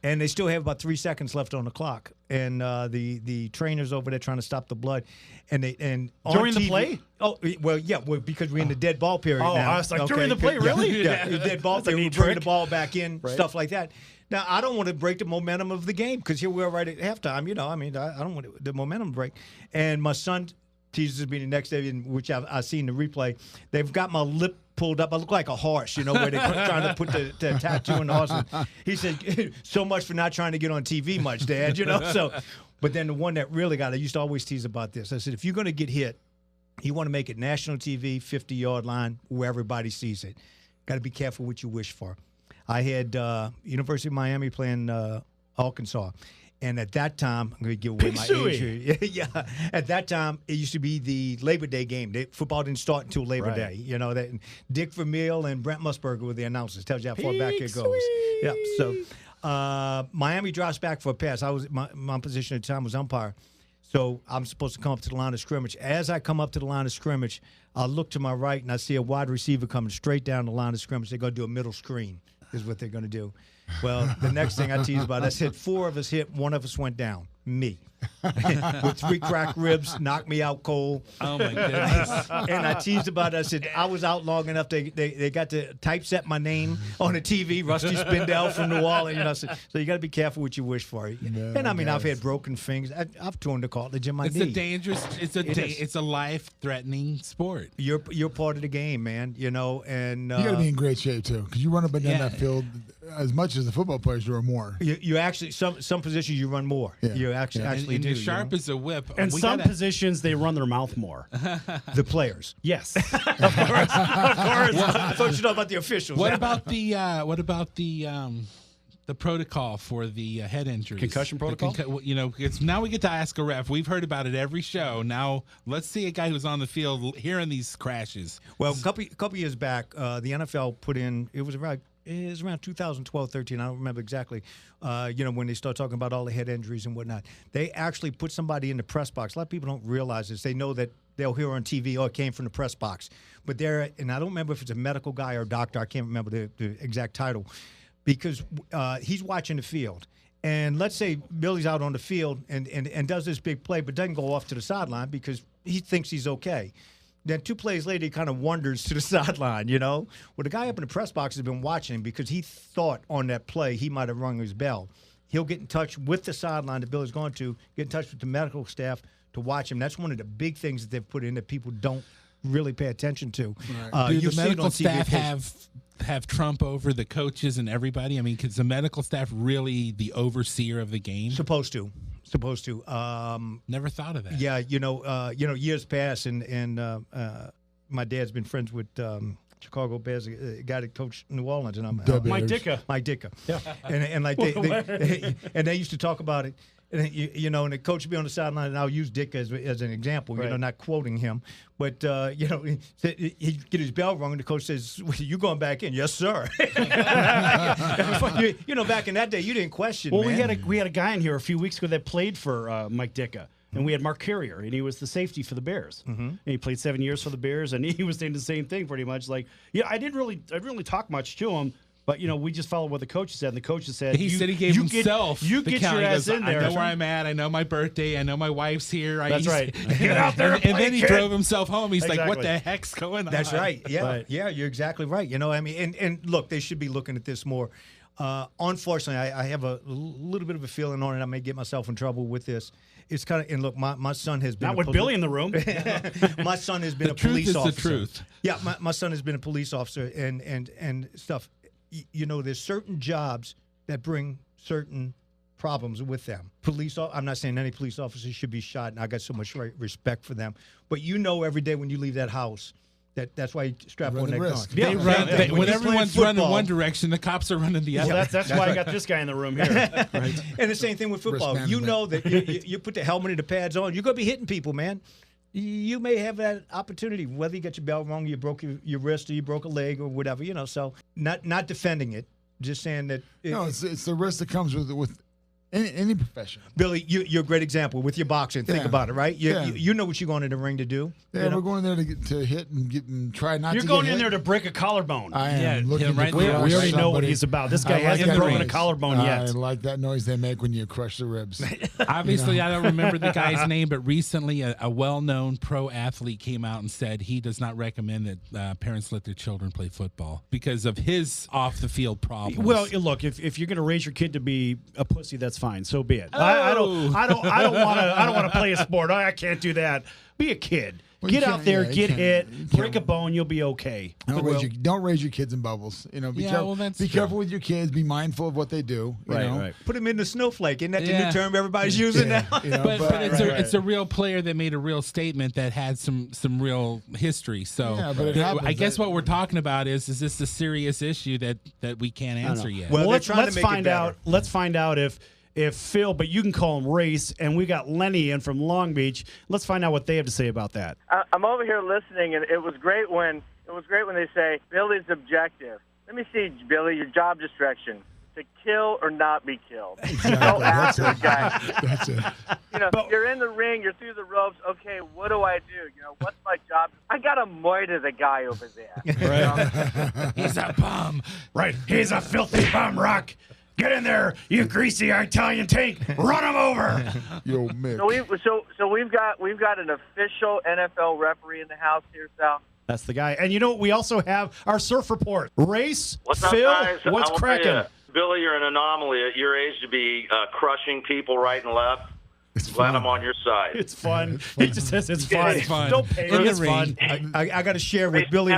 And they still have about 3 seconds left on the clock, and the trainers over there trying to stop the blood, and during the play. Oh well, yeah, because we're in the dead ball period now. I was like, during the play, really? Yeah, the dead ball period. We bring the ball back in, stuff like that. Now I don't want to break the momentum of the game, because here we are right at halftime. I don't want the momentum to break. And my son teases me the next day, in which I've seen the replay. They've got my lip pulled up. I look like a horse, where they're trying to put the tattoo on the horse. And he said, "So much for not trying to get on TV much, Dad." So, but then the one that really got, I used to always tease about this. I said, if you're going to get hit, you want to make it national TV, 50-yard line, where everybody sees it. Got to be careful what you wish for. I had University of Miami playing Arkansas. And at that time, I'm going to give away my age here. Yeah, at that time, it used to be the Labor Day game. Football didn't start until Labor Day. That Dick Vermeil and Brent Musburger were the announcers. Tells you how far back it goes. Yeah. So Miami drops back for a pass. My position at the time was umpire. So I'm supposed to come up to the line of scrimmage. As I come up to the line of scrimmage, I look to my right and I see a wide receiver coming straight down the line of scrimmage. They're going to do a middle screen. is what they're going to do. Well, the next thing I teased about, I said 4 of us hit, 1 of us went down. Me. With 3 cracked ribs, knocked me out cold. Oh, my goodness. And I teased about it. I said, I was out long enough. They got to typeset my name on the TV, Rusty Spindell from New Orleans. I said, so you got to be careful what you wish for. And I mean, I've had broken fingers. I've torn the cartilage in my knee. It's a dangerous, it's a life-threatening sport. You're part of the game, man, and you got to be in great shape, too, because you run up and down that field as much as the football players do or more. You actually, some positions you run more. Yeah. You actually and do. you're sharp as a whip. And some positions, they run their mouth more. The players. Yes. Of course. I thought you know about the officials. What about the protocol for the head injuries? Concussion protocol? Because now we get to ask a ref. We've heard about it every show. Now let's see a guy who's on the field hearing these crashes. Well, a couple years back, the NFL put in, it was around 2012, 13. I don't remember exactly. When they start talking about all the head injuries and whatnot, they actually put somebody in the press box. A lot of people don't realize this. They know that they'll hear on TV, it came from the press box. But and I don't remember if it's a medical guy or a doctor. I can't remember the exact title, because he's watching the field. And let's say Billy's out on the field and does this big play, but doesn't go off to the sideline because he thinks he's okay. Then 2 plays later, he kind of wanders to the sideline, Well, the guy up in the press box has been watching him because he thought on that play he might have rung his bell. He'll get in touch with the sideline that Billy's going to, get in touch with the medical staff to watch him. That's one of the big things that they've put in that people don't really pay attention to. Right. Do the medical staff have trump over the coaches and everybody? I mean, is the medical staff really the overseer of the game? Supposed to. Never thought of that. Yeah, years pass, and my dad's been friends with Chicago Bears, a guy that coached New Orleans, and I'm Mike Ditka. Mike Ditka. Yeah, and like they used to talk about it. And and the coach would be on the sideline, and I'll use Dick as an example, right. Not quoting him. But, he'd get his bell rung, and the coach says, you going back in? Yes, sir. Back in that day, you didn't question, Well, man. we had a guy in here a few weeks ago that played for Mike Ditka. And we had Mark Carrier, and he was the safety for the Bears. Mm-hmm. And he played 7 years for the Bears, and he was saying the same thing pretty much. Like, I didn't really talk much to him. But, we just followed what the coach said. And the coach said, he said he gave himself. You get your ass in there. I know where I'm at. I know my birthday. I know my wife's here. That's right. Get out there and then he drove himself home. He's like, what the heck's going on? That's right. Yeah, yeah, you're exactly right. And look, they should be looking at this more. Unfortunately, I have a little bit of a feeling on it. I may get myself in trouble with this. It's kind of, and look, my son has been not with Billy in the room. My son has been a police officer. The truth. Yeah, my son has been a police officer and stuff. There's certain jobs that bring certain problems with them. I'm not saying any police officer should be shot, and I got so much respect for them. But every day when you leave that house, that's why you strap on that gun. Yeah, when everyone's running one direction, the cops are running the other. Well, that's why I got this guy in the room here. Right. And the same thing with football. That you put the helmet and the pads on, you're going to be hitting people, man. You may have that opportunity, whether you got your belt wrong, you broke your wrist, or you broke a leg, or whatever. So not defending it, just saying that. It's the risk that comes with any profession. Billy, you're a great example with your boxing. Think about it, right? You know what you're going in the ring to do. Yeah, we're going there to hit and try not to You're going in there to break a collarbone. I am looking right. We already know what he's about. This guy hasn't broken a collarbone yet. I like that noise they make when you crush the ribs. Obviously, I don't remember the guy's name, but recently a well-known pro athlete came out and said he does not recommend that parents let their children play football because of his off-the-field problems. Well, look, if you're going to raise your kid to be a pussy, that's fine. So be it. I don't want to play a sport. I can't do that. Be a kid. Well, get out there, get hit, break a bone, you'll be okay. Don't raise your kids in bubbles. Be careful with your kids. Be mindful of what they do. Right. Put them in the snowflake. Isn't that the new term everybody's using now? But it's a real player that made a real statement that had some real history. So I guess what we're talking about is this a serious issue that we can't answer yet? Well, let's find out. Let's find out if Phil, but you can call him Race, and we got Lenny in from Long Beach. Let's find out what they have to say about that. I'm over here listening, and it was great when they say Billy's objective. Let me see, Billy, your job description. So to kill or not be killed. Exactly. Go after the guy. That's it. You're in the ring, you're through the ropes. Okay, what do I do? What's my job? I got to moiter the guy over there. Right. He's a bum. Right. He's a filthy bum, Rock. Get in there, you greasy Italian tank. Run him over. Yo, Mick. So we've got an official NFL referee in the house here, Sal. That's the guy. And we also have our surf report. Race, What's up, Phil, guys? what's I will cracking? tell you, Billy, you're an anomaly at your age to be crushing people right and left. Glad I'm on your side. It's fun. He just says it's fun. It's fun. Don't pay me. It's fun. I got to share with Billy.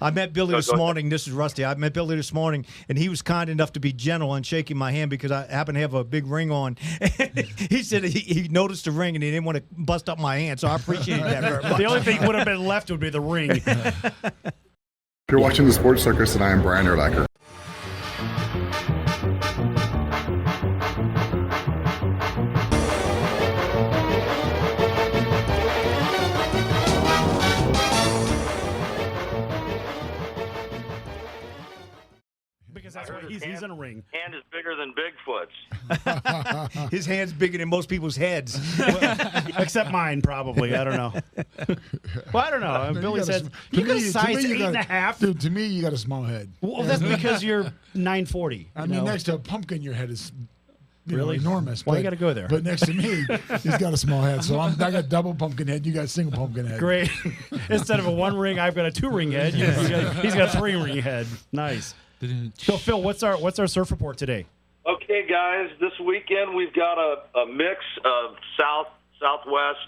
I met Billy this morning. This is Rusty. I met Billy this morning, and he was kind enough to be gentle and shaking my hand because I happen to have a big ring on. He said he noticed the ring and he didn't want to bust up my hand, so I appreciated that very much. The only thing would have been left would be the ring. You're watching the Sports Circus, and I am Brian Erlacher. Because that's what he's in a ring. Hand is bigger than Bigfoot's. His hand's bigger than most people's heads. Except mine, probably. I don't know. Well, I don't know. Billy says, you got a size 8.5. Dude, to me, you got a small head. Well, that's because you're 940. I mean, next to a pumpkin, your head is really enormous. Why you got to go there? But next to me, he's got a small head. So I got double pumpkin head. You got single pumpkin head. Great. Instead of a 1-ring, I've got a 2-ring head. He's got a 3-ring head. Nice. So, Phil, what's our surf report today? Okay, guys, this weekend we've got a mix of southwest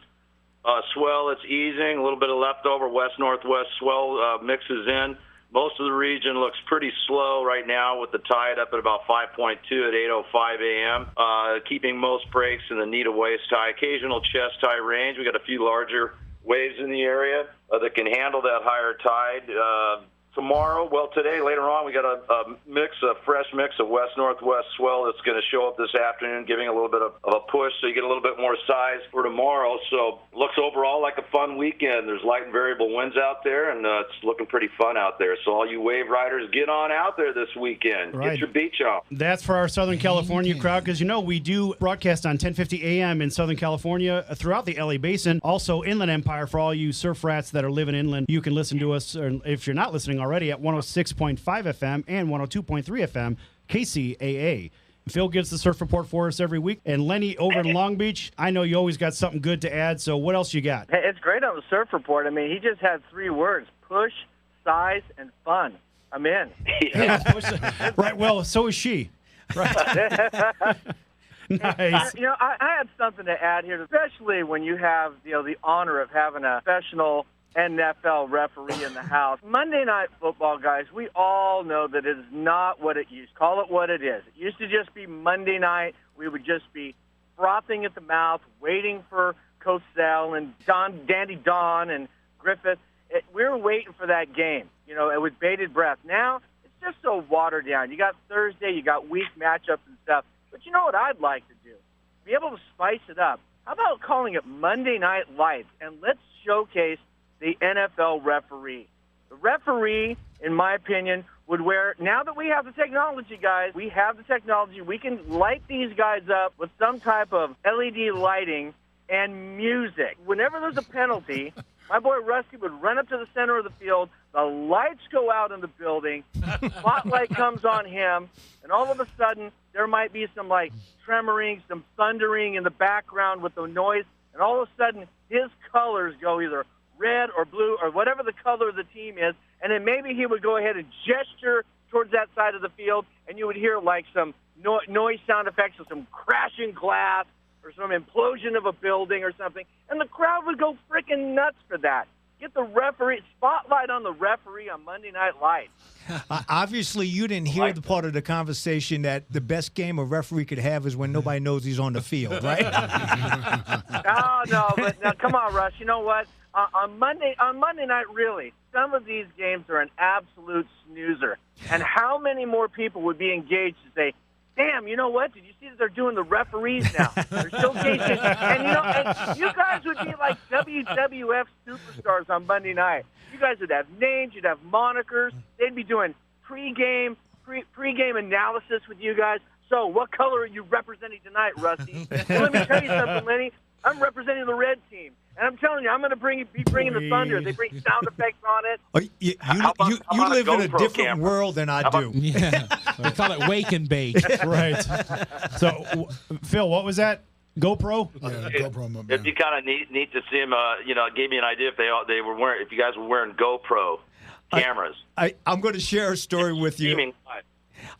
swell that's easing, a little bit of leftover west-northwest swell mixes in. Most of the region looks pretty slow right now with the tide up at about 5.2 at 8:05 a.m., keeping most breaks in the knee to waist high, occasional chest high range. We got a few larger waves in the area that can handle that higher tide. Today, later on, we got a fresh mix of west-northwest swell that's going to show up this afternoon, giving a little bit of a push, so you get a little bit more size for tomorrow. So looks overall like a fun weekend. There's light and variable winds out there, and it's looking pretty fun out there. So all you wave riders, get on out there this weekend. Right. Get your beach on. That's for our Southern California crowd, because we do broadcast on 1050 AM in Southern California, throughout the LA Basin, also Inland Empire. For all you surf rats that are living inland, you can listen to us, or if you're not listening already, at 106.5 FM and 102.3 FM, KCAA. Phil gives the surf report for us every week. And Lenny over in Long Beach, I know you always got something good to add, so what else you got? Hey, it's great on the surf report. I mean, he just had 3 words: push, size, and fun. I'm in. Right, well, so is she. Right. Nice. I had something to add here, especially when you have the honor of having a professional NFL referee in the house. Monday Night Football, guys, we all know that it is not what it used. Call it what it is. It used to just be Monday night. We would just be frothing at the mouth, waiting for Coach Sal and Dandy Don and Griffith. We were waiting for that game, with bated breath. Now, it's just so watered down. You got Thursday, you got week matchups and stuff. But you know what I'd like to do? Be able to spice it up. How about calling it Monday Night Lights, and let's showcase the NFL referee. The referee, in my opinion, would wear, now that we have the technology, guys, we can light these guys up with some type of LED lighting and music. Whenever there's a penalty, my boy Rusty would run up to the center of the field, the lights go out in the building, spotlight comes on him, and all of a sudden there might be some tremoring, some thundering in the background with the noise, and all of a sudden his colors go either red or blue or whatever the color of the team is, and then maybe he would go ahead and gesture towards that side of the field, and you would hear some noise sound effects of some crashing glass or some implosion of a building or something, and the crowd would go freaking nuts for that. Get the referee, spotlight on the referee on Monday Night Lights. Obviously, you didn't hear the part of the conversation that the best game a referee could have is when nobody knows he's on the field, right? No, but now, come on, Russ. You know what? On Monday night, really, some of these games are an absolute snoozer. And how many more people would be engaged to say, damn, you know what? Did you see that they're doing the referees now? They're showcasing. And you guys would be like WWF superstars on Monday night. You guys would have names. You'd have monikers. They'd be doing pregame, pregame analysis with you guys. So, what color are you representing tonight, Rusty? Well, let me tell you something, Lenny. I'm representing the red team, and I'm telling you, I'm going to be bringing the thunder. They bring sound effects on it. Oh, you live in a different world than I do. Yeah, they call it wake and bake. Right. So, Phil, what was that? GoPro? GoPro. It'd be kind of neat to see them. It gave me an idea if you guys were wearing GoPro cameras. I'm going to share a story with you.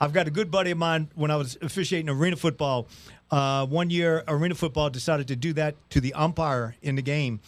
I've got a good buddy of mine when I was officiating arena football. One year, arena football decided to do that to the umpire in the game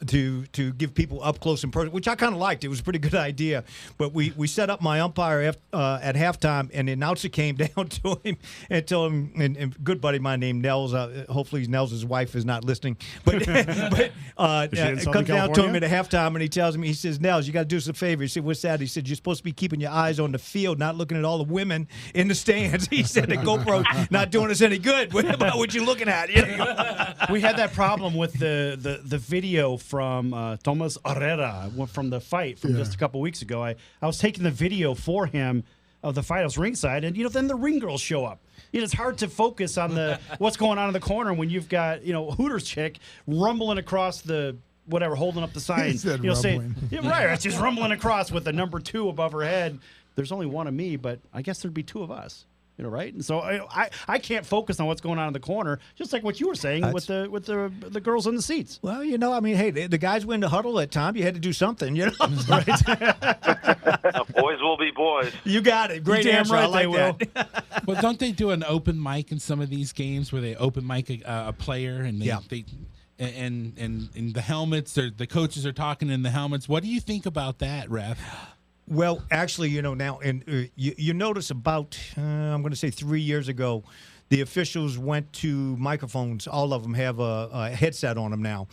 to give people up close and personal, which I kind of liked. It was a pretty good idea. But we set up my umpire at halftime, and the announcer came down to him and told him, and good buddy of mine named Nels, hopefully Nels' wife is not listening, but comes down to him at halftime, and he tells him, he says, Nels, you got to do us a favor. He said, what's that? He said, you're supposed to be keeping your eyes on the field, not looking at all the women in the stands. He said, the GoPro not doing us any good. What about what you looking at? You know? We had that problem with the video from Tomas Herrera from the fight from just a couple weeks ago. I was taking the video for him of the fight. I was ringside, and then the ring girls show up. It's hard to focus on what's going on in the corner when you've got Hooters chick rumbling across the whatever, holding up the sign. Saying, right, it's just rumbling across with the number 2 above her head. There's only one of me, but I guess there'd be 2 of us. Right? And so I can't focus on what's going on in the corner, just like what you were saying with the girls in the seats. Well, hey, the guys win the huddle at time. You had to do something, right? Boys will be boys. You got it. Great answer. Right, I like that. Well, don't they do an open mic in some of these games where they open mic a player and they and in the helmets, the coaches are talking in the helmets? What do you think about that, Ref? Well, actually, now, and you notice about, I'm going to say 3 years ago, the officials went to microphones. All of them have a headset on them now.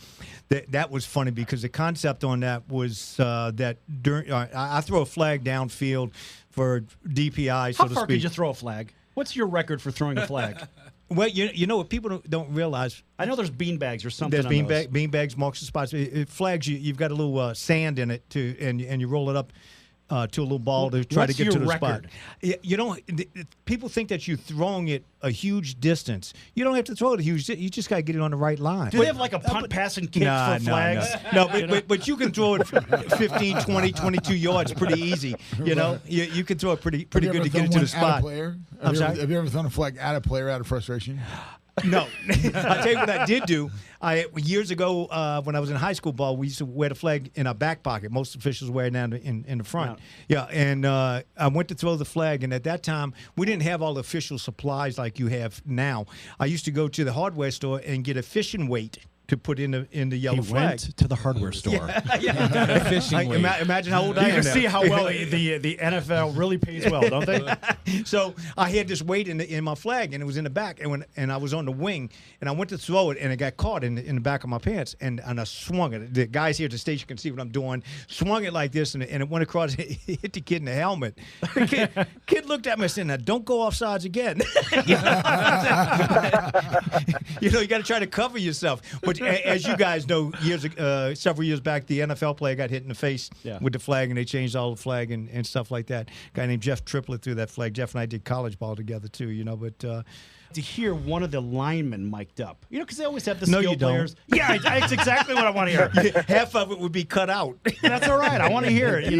That was funny because the concept on that was that during I throw a flag downfield for DPI, so to speak. How far could you throw a flag? What's your record for throwing a flag? Well, you know what people don't realize. I know there's beanbags or something. There's beanbags, marks the spots. Flags, you've got a little sand in it and you roll it up. To a little ball to try to get to the spot. People think that you're throwing it a huge distance. You don't have to throw it a huge distance. You just got to get it on the right line. Do they have like a punt, pass, and kick for flags? No, but you can throw it 15, 20, 22 yards pretty easy. You can throw it pretty good to get it to the spot. Have you ever thrown a flag at a player out of frustration? No. I'll tell you what I did do. Years ago, when I was in high school ball, we used to wear the flag in our back pocket. Most officials wear it now in the front. Yeah, and I went to throw the flag, and at that time, we didn't have all the official supplies like you have now. I used to go to the hardware store and get a fishing weight to put in the yellow flag. Went to the hardware store. Imagine how old I am. You can see how well the NFL really pays well, don't they? So I had this weight in my flag, and it was in the back, and I was on the wing, and I went to throw it, and it got caught in the back of my pants, and I swung it. The guys here at the station can see what I'm doing. Swung it like this, and it went across, it hit the kid in the helmet. The kid looked at me and said, "Now don't go offsides again." You got to try to cover yourself. But as you guys know, several years back, the NFL player got hit in the face with the flag, and they changed all the flag and stuff like that. A guy named Jeff Triplett threw that flag. Jeff and I did college ball together too, but to hear one of the linemen mic'd up, because they always have the no, skill you don't. players. Yeah, that's exactly what I want to hear. Half of it would be cut out. That's all right. I want to hear it.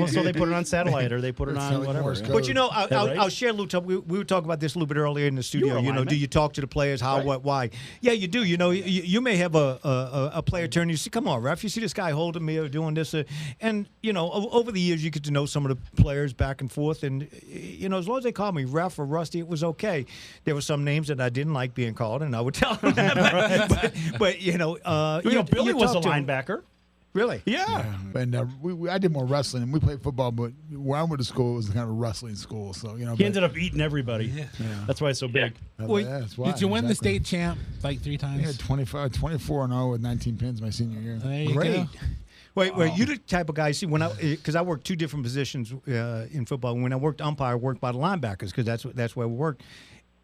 So they put it on satellite or they put it on whatever. But I'll share a little time. We were talking about this a little bit earlier in the studio. Do you talk to the players? How, what, why? Yeah, you do. You may have a player turn and you say, "Come on, ref, you see this guy holding me or doing this," and over the years you get to know some of the players back and forth, and as long as they call me ref or Rusty, it was okay. There were some names that I didn't like being called, and I would tell them that. but Billy was a linebacker. Really? Yeah. And I did more wrestling, and we played football, but where I went to school was kind of a wrestling school. So he ended up eating everybody. Yeah. That's why it's so big. That's why. Did you win the state champ like 3 times? Yeah, 24-0 with 19 pins my senior year. There you Great. go. Wait, you the type of guy, see, because I worked 2 different positions in football. When I worked umpire, I worked by the linebackers because that's where we worked.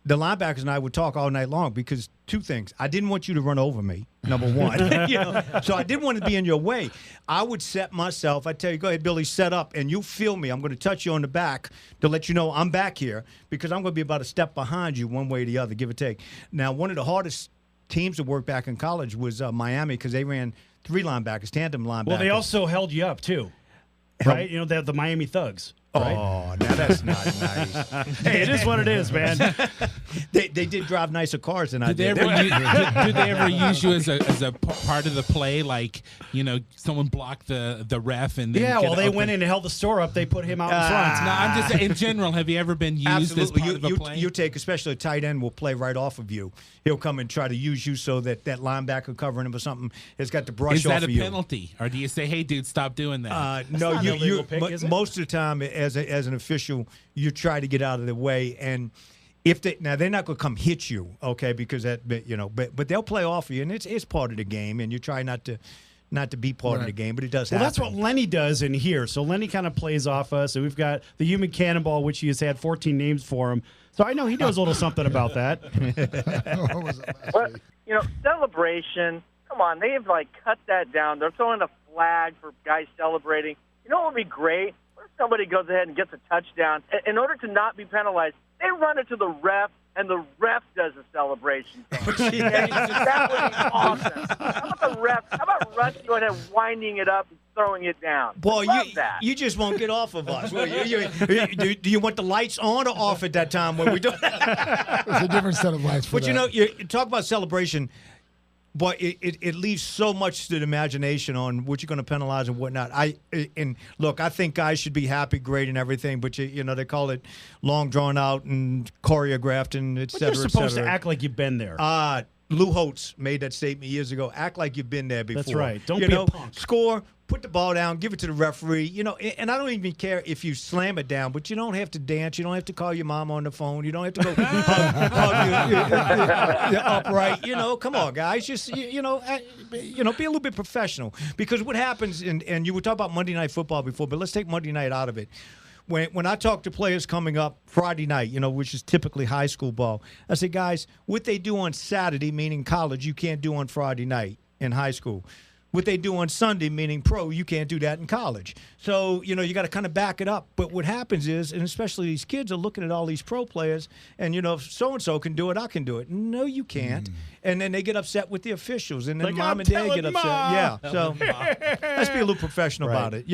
the linebackers and I would talk all night long because two things. I didn't want you to run over me, number one. So I didn't want to be in your way. I would set myself. I'd tell you, go ahead, Billy, set up, and you feel me. I'm going to touch you on the back to let you know I'm back here because I'm going to be about a step behind you one way or the other, give or take. Now, one of the hardest teams to work back in college was Miami because they ran 3 linebackers, tandem linebackers. Well, they also held you up, too, right? You know, they have the Miami Thugs. Right? Oh, now that's not nice. Hey, it is what it is, man. They did drive nicer cars than I did. Did they ever use you as a part of the play? Like, you know, someone blocked the ref and then they went in and held the store up. They put him out in front. No, I'm just in general. Have you ever been used Absolutely. as part of the play? You take, especially a tight end will play right off of you. He'll come and try to use you so that linebacker covering him or something has got to brush off of you. Is that a penalty, or do you say, "Hey, dude, stop doing that"? No, most of the time as an official, you try to get out of the way, and if they're not going to come hit you, okay, because but they'll play off of you, and it's part of the game, and you try not to be part of the game, but it does happen. Well, that's what Lenny does in here. So Lenny kind of plays off us, and we've got the human cannonball, which he has had 14 names for him. So I know he knows a little something about that. Well, celebration. Come on, they've cut that down. They're throwing a flag for guys celebrating. You know what would be great? What if somebody goes ahead and gets a touchdown? In order to not be penalized, they run it to the ref, and the ref does a celebration. That would be awesome. How about the ref? How about Russ going ahead and winding it up and throwing it down? Boy, you just won't get off of us. Well, do you want the lights on or off at that time when we do? It's a different set of lights for that. You talk about celebration. Boy, it leaves so much to the imagination on what you're going to penalize and whatnot. I think guys should be happy, great, and everything, but they call it long drawn out and choreographed and et cetera. But you're supposed to act like you've been there. Lou Holtz made that statement years ago. Act like you've been there before. That's right. Don't be a punk. Score. Put the ball down, give it to the referee, and I don't even care if you slam it down, but you don't have to dance. You don't have to call your mom on the phone. You don't have to go hug you upright. Come on, guys. Just, be a little bit professional. Because what happens, and you were talking about Monday Night Football before, but let's take Monday night out of it. When I talk to players coming up Friday night, which is typically high school ball, I say, guys, what they do on Saturday, meaning college, you can't do on Friday night in high school. What they do on Sunday, meaning pro, you can't do that in college. So, you got to kind of back it up. But what happens is, and especially these kids are looking at all these pro players, and, if so-and-so can do it, I can do it. No, you can't. And then they get upset with the officials, and then mom and dad get upset. Yeah, so let's be a little professional about it.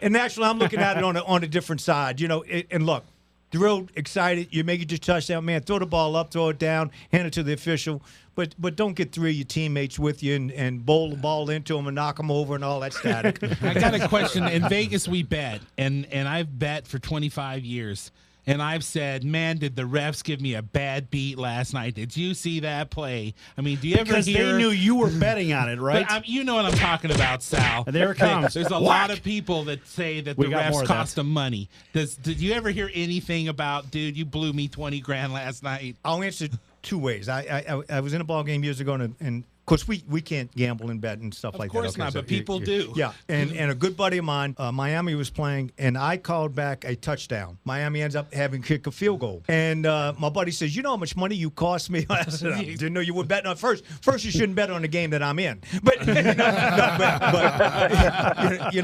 And naturally, I'm looking at it on a different side. And look, thrilled, excited, you make it just touchdown, man, throw the ball up, throw it down, hand it to the official. But don't get 3 of your teammates with you and bowl the ball into them and knock them over and all that static. I got a question. In Vegas, we bet, and I've bet for 25 years. And I've said, man, did the refs give me a bad beat last night? Did you see that play? I mean, do you ever hear? Because they knew you were betting on it, right? But, you know what I'm talking about, Sal. There it comes. There's a lot of people that say that the refs cost them money. Did you ever hear anything about, dude, you blew me $20,000 last night? I'll answer 2 ways. I was in a ball game years ago, and of course, we can't gamble and bet and stuff like that. Of course not, but people do. Yeah, and a good buddy of mine, Miami was playing, and I called back a touchdown. Miami ends up having to kick a field goal. And my buddy says, you know how much money you cost me? I said, I didn't know you would bet on first. First, you shouldn't bet on the game that I'm in. But, well,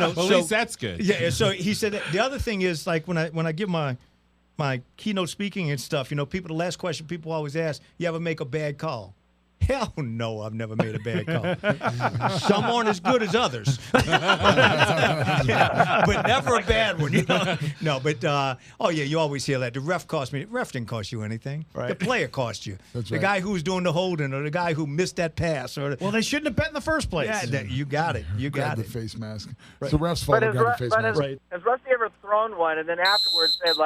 at least that's good. Yeah, so he said, the other thing is, like, when I give my keynote speaking and stuff, the last question people always ask, you ever make a bad call? Hell no, I've never made a bad call. Some aren't as good as others. But never a bad one. No, but, you always hear that. The ref cost me. The ref didn't cost you anything. Right. The player cost you. That's the right. guy who was doing the holding or the guy who missed that pass. Well, they shouldn't have bet in the first place. Yeah, you got it. You got the it. face mask. Right. It's the ref's fault. Got the face mask. Has Rusty ever thrown one and then afterwards said,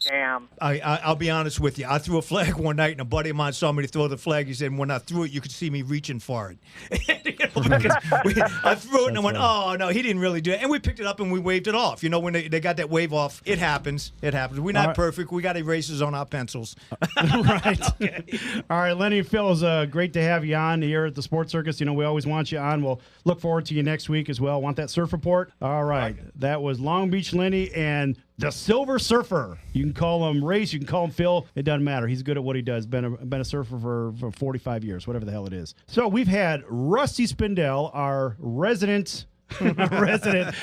damn? I'll be honest with you. I threw a flag one night, and a buddy of mine saw me throw the flag. He said, when I threw it, you could see me reaching for it. I threw it, and I went, oh, no, he didn't really do it. And we picked it up, and we waved it off. When they got that wave off, it happens. It happens. We're not perfect. We got erasers on our pencils. Right. All right, Lenny and Phil, it's great to have you on here at the Sports Circus. We always want you on. We'll look forward to you next week as well. Want that surf report? All right. That was Long Beach Lenny and the Silver Surfer. You can call him Race, you can call him Phil. It doesn't matter. He's good at what he does. Been a surfer for 45 years, whatever the hell it is. So we've had Rusty Spindell, our resident NFL,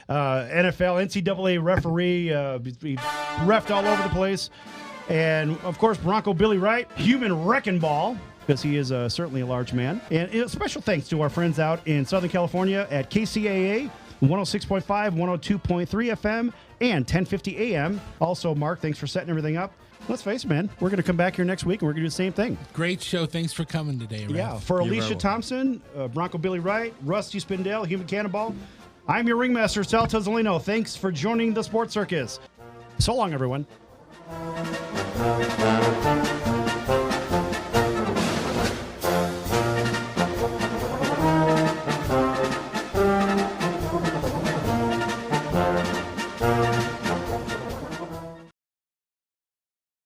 NCAA referee. He reffed all over the place. And, of course, Bronco Billy Wright, human wrecking ball, because he is certainly a large man. And special thanks to our friends out in Southern California at KCAA, 106.5, 102.3 FM, and 1050 AM. Also, Mark, thanks for setting everything up. Let's face it, man. We're going to come back here next week, and we're going to do the same thing. Great show. Thanks for coming today, Ralph. Yeah, for Alicia Thompson, Bronco Billy Wright, Rusty Spindell, Human Cannonball, I'm your ringmaster, Sal Tozzolino. Thanks for joining the Sports Circus. So long, everyone.